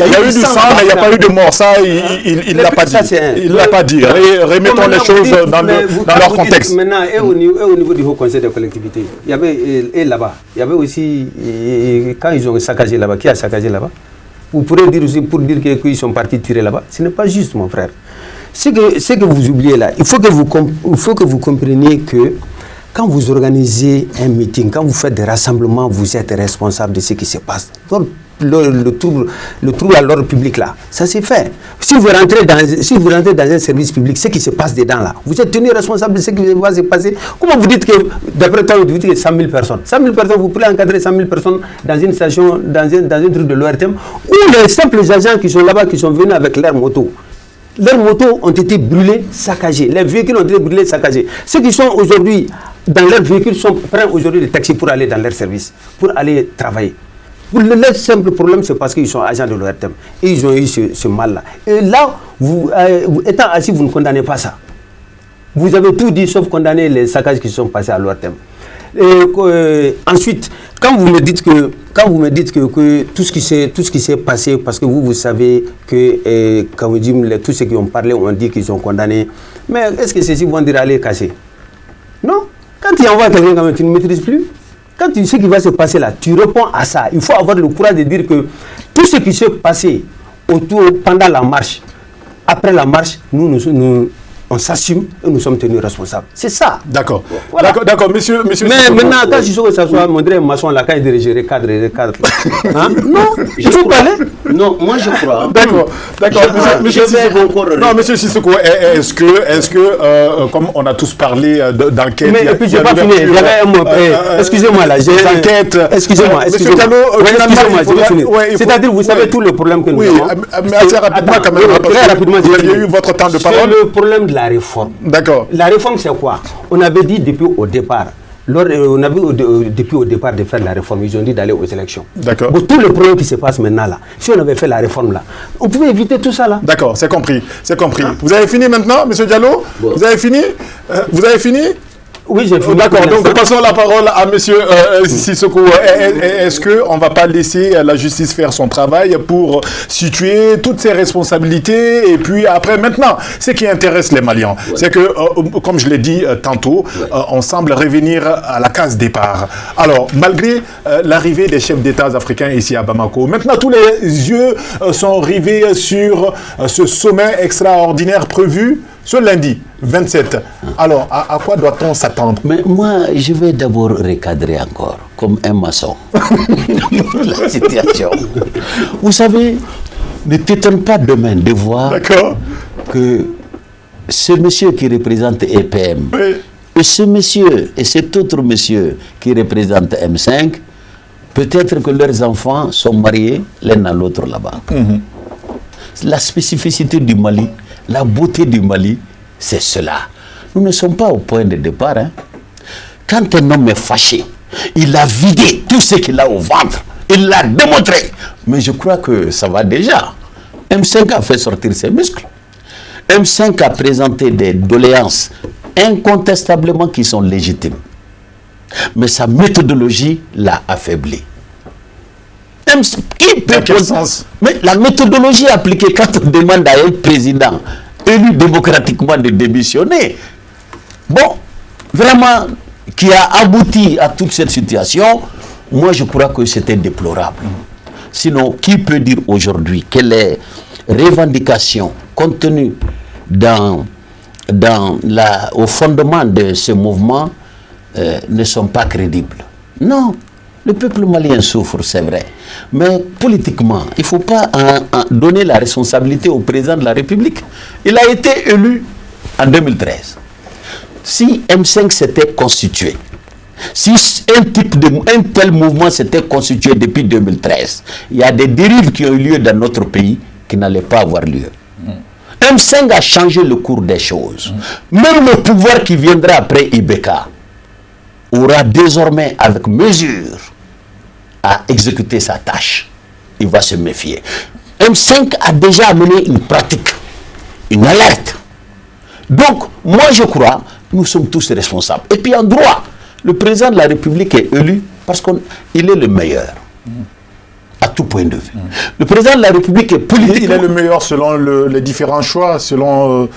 a eu du sang, mais il n'y a pas eu de mort. Ça, il ne l'a pas dit. Il ne l'a pas dit. Remettons les choses dans leur contexte. Maintenant, et au niveau du Haut Conseil des collectivités, il y avait là-bas, il y avait aussi, quand ils ont saccagé là-bas, qui a saccagé là-bas? Vous pourrez dire aussi pour dire qu'ils sont partis tirer là-bas. Ce n'est pas juste, mon frère. Ce que vous oubliez là, il faut que vous compreniez que quand vous organisez un meeting, quand vous faites des rassemblements, vous êtes responsable de ce qui se passe. Donc, le trouble à l'ordre public là, ça s'est fait. Si vous rentrez dans un service public, ce qui se passe dedans là, vous êtes tenu responsable de ce qui va se passer. Comment vous dites que, d'après toi, vous dites que 100 000 personnes, 100 000 personnes, vous pouvez encadrer 100 000 personnes dans une station, dans un truc de l'ORTM, ou les simples agents qui sont là-bas, qui sont venus avec leurs motos. Leurs motos ont été brûlés, saccagés. Les véhicules ont été brûlés, saccagés. Ceux qui sont aujourd'hui dans leurs véhicules prennent aujourd'hui des taxis pour aller dans leur service, pour aller travailler. Le simple problème, c'est parce qu'ils sont agents de l'ORTM. Et ils ont eu ce mal-là. Et là, vous étant assis, vous ne condamnez pas ça. Vous avez tout dit, sauf condamner les saccages qui sont passés à l'ORTM. Ensuite, quand vous me dites que tout ce qui s'est passé, parce que vous savez que, quand vous dites, tous ceux qui ont parlé ont dit qu'ils ont condamné, mais est-ce que ceux-ci vont dire aller casser? Non. Quand tu envoies quelqu'un quand même, tu ne maîtrises plus. Quand tu sais ce qui va se passer là, tu réponds à ça. Il faut avoir le courage de dire que tout ce qui s'est passé pendant la marche, après la marche, on s'assume et nous sommes tenus responsables. C'est ça. D'accord. Voilà. D'accord, monsieur. Mais maintenant, quand je sais que ça soit Mondré Masson, là, quand il dirige les cadres, hein? Non, je vous parler. Non, moi je crois. D'accord. Monsieur Sissoko, est-ce que comme on a tous parlé d'enquête. Mais et puis je n'ai pas fini. J'avais un mot. Excusez-moi là. D'enquête. Excusez-moi. Excusez-moi, je vais finir. C'est-à-dire, vous savez tout le problème que nous avons. Oui, mais assez rapidement quand même. Très rapidement. Vous aviez eu votre temps de parole. C'est le problème de la réforme. D'accord. La réforme, c'est quoi? On avait dit depuis au départ. Depuis au départ de faire la réforme, ils ont dit d'aller aux élections. D'accord. Pour tout le problème qui se passe maintenant là, si on avait fait la réforme là, on pouvait éviter tout ça là. D'accord, c'est compris. Vous avez fini maintenant, monsieur Diallo? Bon. Vous avez fini? Oui, j'ai fini. D'accord, donc passons la parole à monsieur Sissoko. Est-ce qu'on ne va pas laisser la justice faire son travail pour situer toutes ses responsabilités? Et puis après, maintenant, ce qui intéresse les Maliens, c'est que, comme je l'ai dit tantôt, on semble revenir à la case départ. Alors, malgré l'arrivée des chefs d'État africains ici à Bamako, maintenant tous les yeux sont rivés sur ce sommet extraordinaire prévu Ce lundi 27, alors à quoi doit-on s'attendre? Mais moi, je vais d'abord recadrer encore, comme un maçon, la situation. Vous savez, ne t'étonne pas demain de voir que ce monsieur qui représente EPM, et ce monsieur et cet autre monsieur qui représente M5, peut-être que leurs enfants sont mariés l'un à l'autre là-bas. La spécificité du Mali, la beauté du Mali, c'est cela. Nous ne sommes pas au point de départ. Hein. Quand un homme est fâché, il a vidé tout ce qu'il a au ventre. Il l'a démontré. Mais je crois que ça va déjà. M5 a fait sortir ses muscles. M5 a présenté des doléances incontestablement qui sont légitimes. Mais sa méthodologie l'a affaibli. Qui peut Mais la méthodologie appliquée quand on demande à un président élu démocratiquement de démissionner, bon, vraiment, qui a abouti à toute cette situation, moi je crois que c'était déplorable. Sinon, qui peut dire aujourd'hui que les revendications contenues au fondement de ce mouvement ne sont pas crédibles? Non. Le peuple malien souffre, c'est vrai. Mais politiquement, il ne faut pas donner la responsabilité au président de la République. Il a été élu en 2013. Si M5 s'était constitué, si un tel mouvement s'était constitué depuis 2013, il y a des dérives qui ont eu lieu dans notre pays qui n'allaient pas avoir lieu. M5 a changé le cours des choses. Même le pouvoir qui viendra après Ibeka aura désormais, avec mesure, à exécuter sa tâche. Il va se méfier. M5 a déjà amené une pratique, une alerte. Donc, moi je crois, nous sommes tous responsables. Et puis en droit, le président de la République est élu parce qu'il est le meilleur. À tout point de vue. Le président de la République est politique. Il est le meilleur selon les différents choix, selon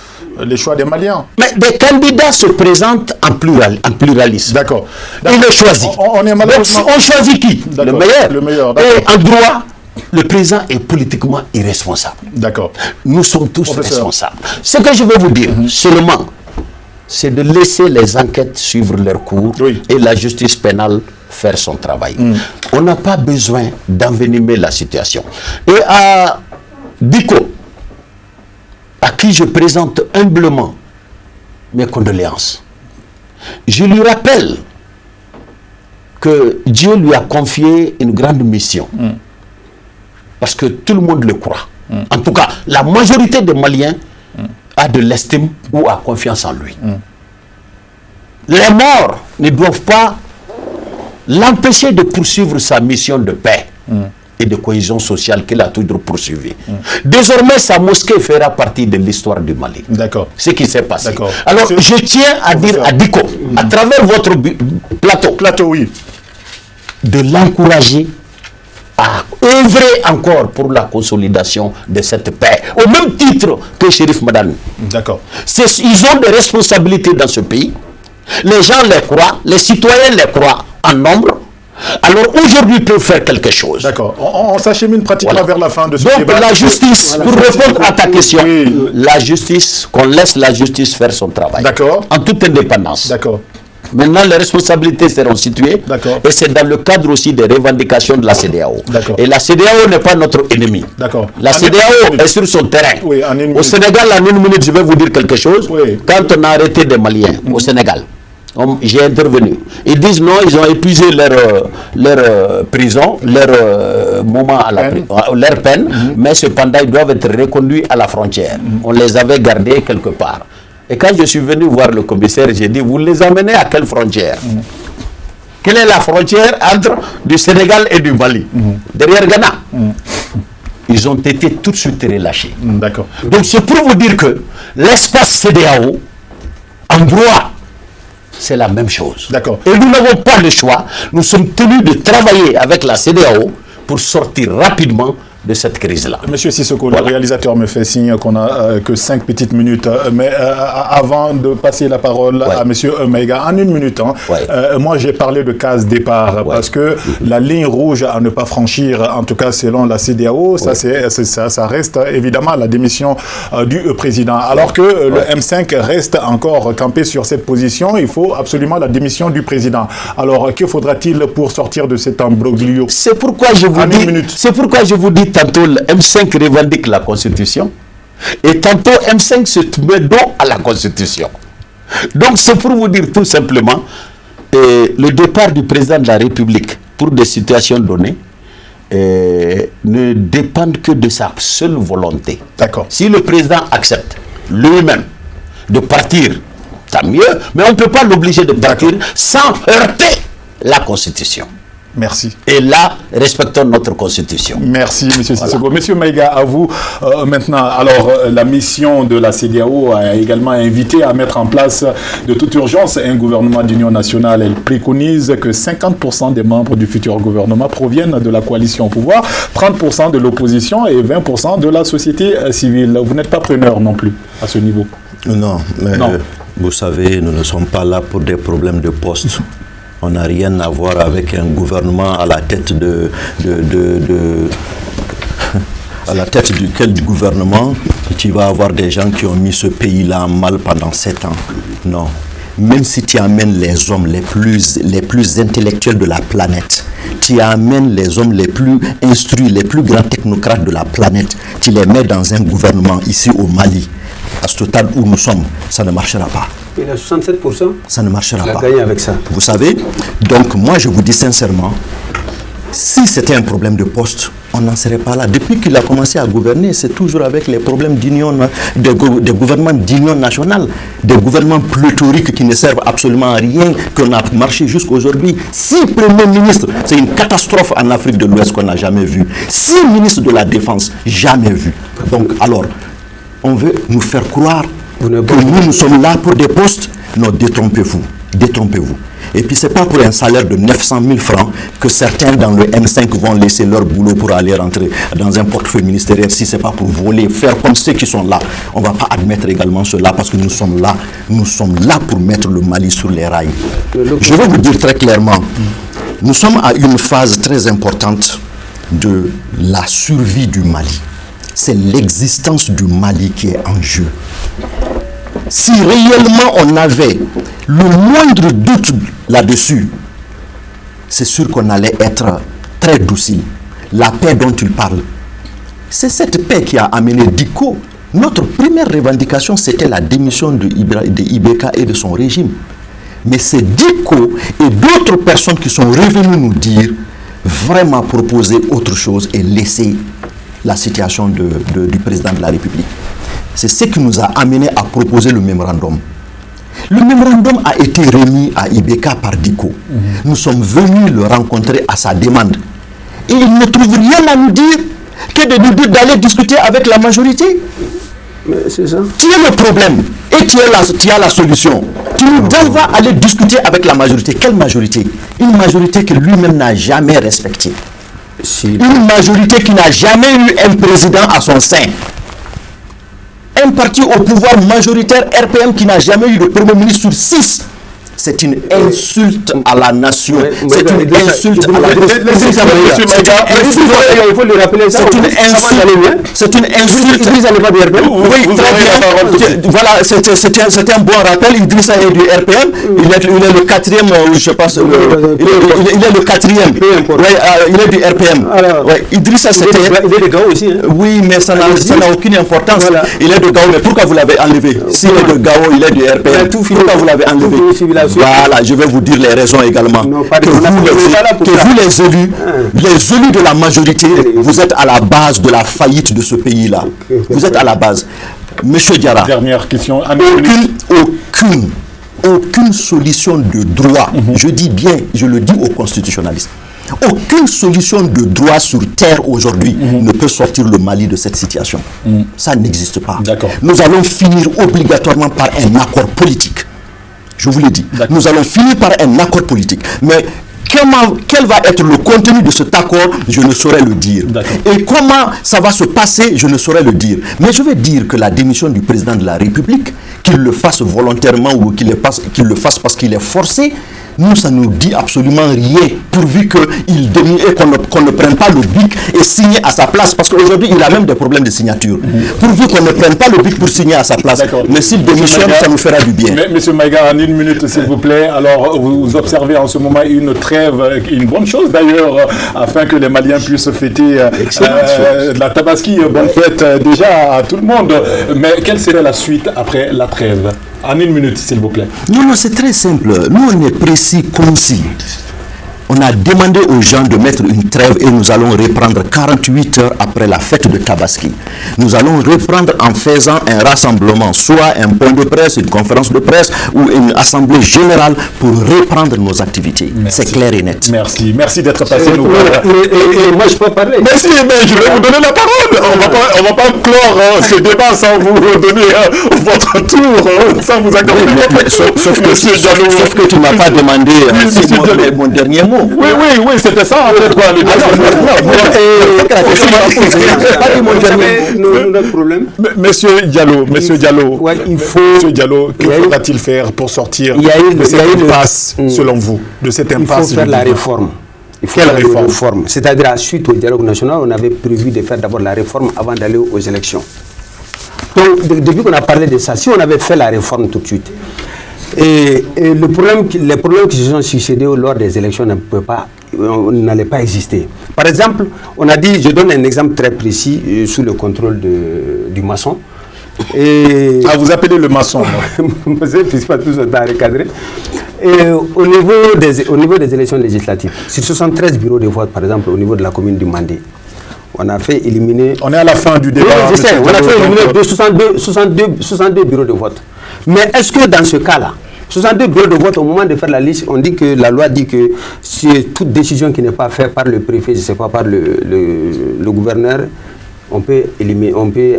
les choix des Maliens. Mais des candidats se présentent en pluralisme. D'accord. Il est choisi. On choisit qui? Le meilleur. Le meilleur. Et en droit, le président est politiquement irresponsable. D'accord. Nous sommes tous responsables. Ce que je veux vous dire seulement, c'est de laisser les enquêtes suivre leur cours et la justice pénale faire son travail. On n'a pas besoin d'envenimer la situation. Et à Diko, à qui je présente humblement mes condoléances, je lui rappelle que Dieu lui a confié une grande mission. Parce que tout le monde le croit. En tout cas, la majorité des Maliens a de l'estime ou a confiance en lui. Les morts ne doivent pas l'empêcher de poursuivre sa mission de paix et de cohésion sociale qu'il a toujours poursuivie. Désormais, sa mosquée fera partie de l'histoire du Mali. D'accord. Ce qui s'est passé. Alors, je tiens à dire à Diko, à travers votre plateau, de l'encourager à œuvrer encore pour la consolidation de cette paix, au même titre que Chérif Madani. D'accord. Ils ont des responsabilités dans ce pays. Les gens les croient, les citoyens les croient en nombre. Alors aujourd'hui, ils peuvent faire quelque chose. D'accord. On s'achemine pratiquement vers la fin de ce débat. Donc la justice, pour répondre à ta question, la justice, qu'on laisse la justice faire son travail. D'accord. En toute indépendance. D'accord. Maintenant, les responsabilités seront situées. Et c'est dans le cadre aussi des revendications de la CEDEAO. Et la CEDEAO n'est pas notre ennemi. La CEDEAO est sur son terrain. Au Sénégal, en une minute, je vais vous dire quelque chose. Quand on a arrêté des Maliens au Sénégal, j'ai intervenu. Ils disent non, ils ont épuisé leur prison, leur moment à leur peine, mais cependant, ils doivent être reconduits à la frontière. On les avait gardés quelque part. Et quand je suis venu voir le commissaire, j'ai dit, vous les emmenez à quelle frontière? Quelle est la frontière entre du Sénégal et du Mali? Derrière Ghana. Ils ont été tout de suite relâchés. D'accord. Donc c'est pour vous dire que l'espace CEDEAO, en droit, c'est la même chose. D'accord. Et nous n'avons pas le choix. Nous sommes tenus de travailler avec la CEDEAO pour sortir rapidement de cette crise-là. Monsieur Sissoko, Voilà. le réalisateur me fait signe qu'on a que 5 petites minutes, mais avant de passer la parole à Monsieur Maïga, en 1 minute, moi j'ai parlé de case départ, parce que la ligne rouge à ne pas franchir, en tout cas selon la CEDEAO, ça reste évidemment la démission du président. Alors que le M5 reste encore campé sur cette position, il faut absolument la démission du président. Alors, que faudra-t-il pour sortir de cet imbroglio? C'est pourquoi je vous dis, tantôt le M5 revendique la Constitution et tantôt M5 se met dos à la Constitution. Donc c'est pour vous dire tout simplement le départ du président de la République pour des situations données ne dépend que de sa seule volonté. D'accord. Si le président accepte lui-même de partir, tant mieux, mais on ne peut pas l'obliger de partir sans heurter la Constitution. Merci. Et là, respectons notre Constitution. Merci, M. Sissoko. Monsieur Maïga, à vous maintenant. Alors, la mission de la CEDEAO a également invité à mettre en place de toute urgence un gouvernement d'union nationale. Elle préconise que 50% des membres du futur gouvernement proviennent de la coalition au pouvoir, 30% de l'opposition et 20% de la société civile. Vous n'êtes pas preneur non plus à ce niveau? Non, mais vous savez, nous ne sommes pas là pour des problèmes de poste. On n'a rien à voir avec un gouvernement à la tête à la tête duquel gouvernement tu vas avoir des gens qui ont mis ce pays-là en mal pendant 7 ans. Non. Même si tu amènes les hommes les plus intellectuels de la planète, tu amènes les hommes les plus instruits, les plus grands technocrates de la planète, tu les mets dans un gouvernement ici au Mali, à ce stade où nous sommes, ça ne marchera pas. Il a 67%. Ça ne marchera pas. Il a gagné avec ça. Vous savez, donc moi je vous dis sincèrement, si c'était un problème de poste, on n'en serait pas là. Depuis qu'il a commencé à gouverner, c'est toujours avec les problèmes d'union, des gouvernements d'union nationale, des gouvernements pléthoriques qui ne servent absolument à rien, qu'on a marché jusqu'à aujourd'hui. 6 premiers ministres, c'est une catastrophe en Afrique de l'Ouest qu'on n'a jamais vu. 6 ministres de la Défense, jamais vu. Donc alors, on veut nous faire croire que nous sommes là pour des postes. Non, détrompez-vous, détrompez-vous. Et puis c'est pas pour un salaire de 900 000 francs que certains dans le M5 vont laisser leur boulot pour aller rentrer dans un portefeuille ministériel. Si c'est pas pour voler, faire comme ceux qui sont là, on va pas admettre également cela parce que nous sommes là pour mettre le Mali sur les rails. Je vais vous dire très clairement, nous sommes à une phase très importante de la survie du Mali. C'est l'existence du Mali qui est en jeu. Si réellement on avait le moindre doute là-dessus, c'est sûr qu'on allait être très docile. La paix dont il parle, c'est cette paix qui a amené Diko. Notre première revendication, c'était la démission de Ibeka et de son régime. Mais c'est Diko et d'autres personnes qui sont revenues nous dire, vraiment proposer autre chose et laisser la situation du président de la République. C'est ce qui nous a amené à proposer le mémorandum. Le mémorandum a été remis à Ibeka par Diko. Nous sommes venus le rencontrer à sa demande. Et il ne trouve rien à nous dire que de nous dire d'aller discuter avec la majorité. C'est ça. Tu es le problème et tu as la solution. Tu nous dis va aller discuter avec la majorité. Quelle majorité? Une majorité que lui-même n'a jamais respectée. Une majorité qui n'a jamais eu un président à son sein. Un parti au pouvoir majoritaire RPM qui n'a jamais eu de premier ministre sur 6. C'est une insulte à la nation. C'est une insulte à la nation. Il faut le rappeler. C'est une insulte. C'est une insulte. Idrissa n'est pas du RPM. Oui, très bien. Voilà, c'était un bon rappel. Idrissa est du RPM. Il est le quatrième, je pense. Il est le quatrième. Il est du RPM. Idrissa, c'était. Il est de Gao aussi. Oui, mais ça n'a aucune importance. Il est de Gao, mais pourquoi vous l'avez enlevé? S'il est de Gao, il est du RPM. Pourquoi vous l'avez enlevé? Voilà, je vais vous dire les raisons également. Que vous les élus de la majorité, vous êtes à la base de la faillite de ce pays-là. Vous êtes à la base. Monsieur Diarra, dernière question. Aucune solution de droit, je dis bien, je le dis aux constitutionnalistes, aucune solution de droit sur terre aujourd'hui ne peut sortir le Mali de cette situation. Ça n'existe pas. Nous allons finir obligatoirement par un accord politique. Je vous l'ai dit. Nous allons finir par un accord politique. Mais quel va être le contenu de cet accord, je ne saurais le dire. Et comment ça va se passer, je ne saurais le dire. Mais je vais dire que la démission du président de la République, qu'il le fasse volontairement ou qu'il le fasse parce qu'il est forcé, nous, ça ne nous dit absolument rien, pourvu qu'il démissionne et qu'on ne prenne pas le BIC et signer à sa place. Parce qu'aujourd'hui, il a même des problèmes de signature. Pourvu qu'on ne prenne pas le BIC pour signer à sa place. Mais s'il démissionne, ça nous fera du bien. Monsieur Maïga, en une minute, s'il vous plaît. Alors, vous observez en ce moment une trêve, une bonne chose d'ailleurs, afin que les Maliens puissent fêter la Tabaski. Bonne fête déjà à tout le monde. Mais quelle serait la suite après la trêve? En une minute, s'il vous plaît. Non, c'est très simple. Nous, on est précis, concis. On a demandé aux gens de mettre une trêve et nous allons reprendre 48 heures après la fête de Tabaski. Nous allons reprendre en faisant un rassemblement, soit un point de presse, une conférence de presse ou une assemblée générale pour reprendre nos activités. C'est clair et net. Merci. Merci d'être passé nous voir. Et moi, je peux parler. Merci, mais je vais vous donner la parole. On va pas clore ce débat sans vous donner votre tour, sans vous accorder sauf que tu ne m'as pas demandé mon dernier mot. Oui, c'était ça en fait. Monsieur Diallo, que faudra-t-il faire pour sortir de cette impasse, selon vous, de cette impasse? Il faut faire la réforme. Il faut faire la réforme. C'est-à-dire, suite au dialogue national, on avait prévu de faire d'abord la réforme avant d'aller aux élections. Donc, depuis qu'on a parlé de ça, si on avait fait la réforme tout de suite, et les problèmes qui se sont succédés lors des élections n'allaient pas exister. Par exemple, on a dit, je donne un exemple très précis sous le contrôle du maçon. Vous appelez le maçon? Puisque pas tous sont recadrés. Et au niveau des élections législatives, sur 73 bureaux de vote, par exemple, au niveau de la commune du Mandé, on a fait éliminer... On est à la fin du débat. Oui, je sais, on a fait éliminer 62 bureaux de vote. Mais est-ce que dans ce cas-là, 62 bureaux de vote, au moment de faire la liste, on dit que la loi dit que c'est toute décision qui n'est pas faite par le préfet, je ne sais pas, par le gouverneur, on peut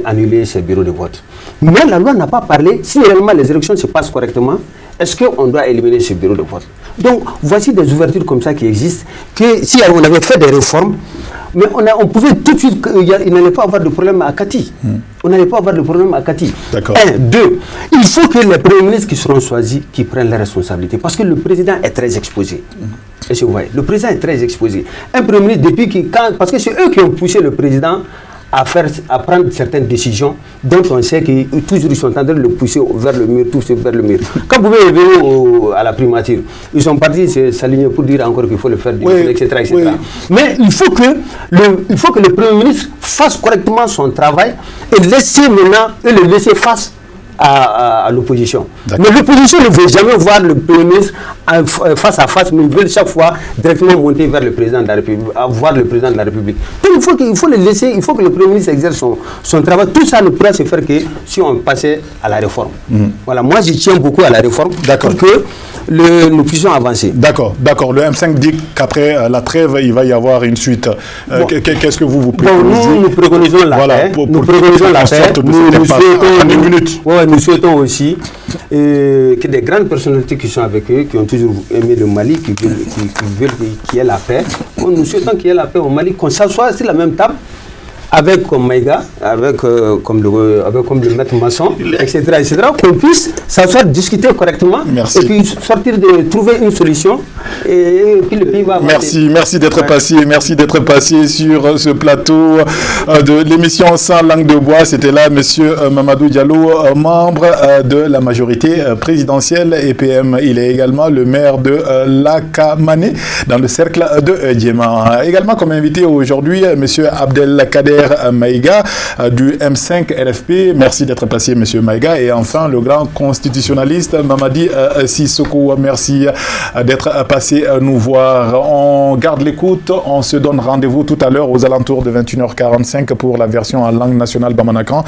annuler ces bureaux de vote. Mais la loi n'a pas parlé, si réellement les élections se passent correctement, est-ce qu'on doit éliminer ces bureaux de vote? Donc, voici des ouvertures comme ça qui existent, que si on avait fait des réformes, mais on pouvait tout de suite, il n'allait pas avoir de problème à Kati. On n'allait pas avoir de problème à Kati. Un, deux, il faut que les premiers ministres qui seront choisis, qui prennent les responsabilités. Parce que le président est très exposé. Est-ce que vous voyez? Le président est très exposé. Un premier ministre, parce que c'est eux qui ont poussé le président à prendre certaines décisions dont on sait que toujours ils sont en train de le pousser vers le mur, tout vers le mur. Quand vous pouvez venir à la primature, ils sont partis s'aligner pour dire encore qu'il faut le faire, etc. etc. Oui. Mais il faut que le Premier ministre fasse correctement son travail et laisser le laisser face à l'opposition. Mais l'opposition ne veut jamais voir le Premier ministre face à face, mais ils veulent chaque fois directement monter vers le président de la République, voir le président de la République. Donc il faut le laisser, il faut que le Premier ministre exerce son travail. Tout ça ne pourra se faire que si on passait à la réforme. Voilà, moi je tiens beaucoup à la réforme pour que nous puissions avancer. D'accord. Le M5 dit qu'après la trêve, il va y avoir une suite. Qu'est-ce que vous préconisez? Nous préconisons la paix. Nous préconisons la paix. Nous souhaitons aussi que des grandes personnalités qui sont avec eux, qui ont toujours aimé le Mali, qui veulent qu'il y ait la paix. Nous souhaitons qu'il y ait la paix au Mali, qu'on s'assoie sur la même table, avec comme Maïga, comme le maître maçon, etc., qu'on puisse s'asseoir, discuter correctement. Merci. Et puis trouver une solution et puis le pays va avancer. Merci d'être passé sur ce plateau de l'émission Sans langue de bois. C'était là Monsieur Mamadou Diallo, membre de la majorité présidentielle EPM. Il est également le maire de Lakamane dans le cercle de Djema. Également comme invité aujourd'hui Monsieur Abdelkader Maïga du M5 RFP. Merci d'être passé, Monsieur Maïga. Et enfin, le grand constitutionnaliste Mamadi Sissoko. Merci d'être passé nous voir. On garde l'écoute. On se donne rendez-vous tout à l'heure aux alentours de 21h45 pour la version en langue nationale bamanakan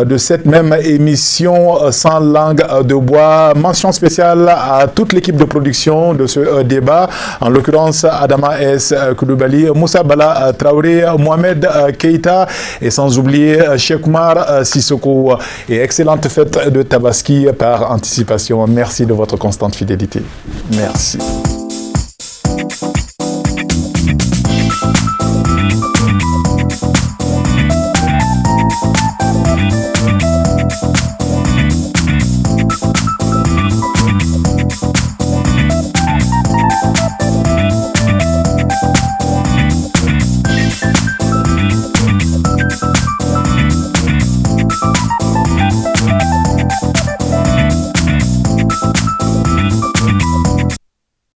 de cette même émission Sans langue de bois. Mention spéciale à toute l'équipe de production de ce débat. En l'occurrence, Adama S. Koulibaly, Moussa Bala Traoré, Mohamed Keïta et sans oublier Cheikh Oumar Sissoko. Et excellente fête de Tabaski par anticipation. Merci de votre constante fidélité. Merci.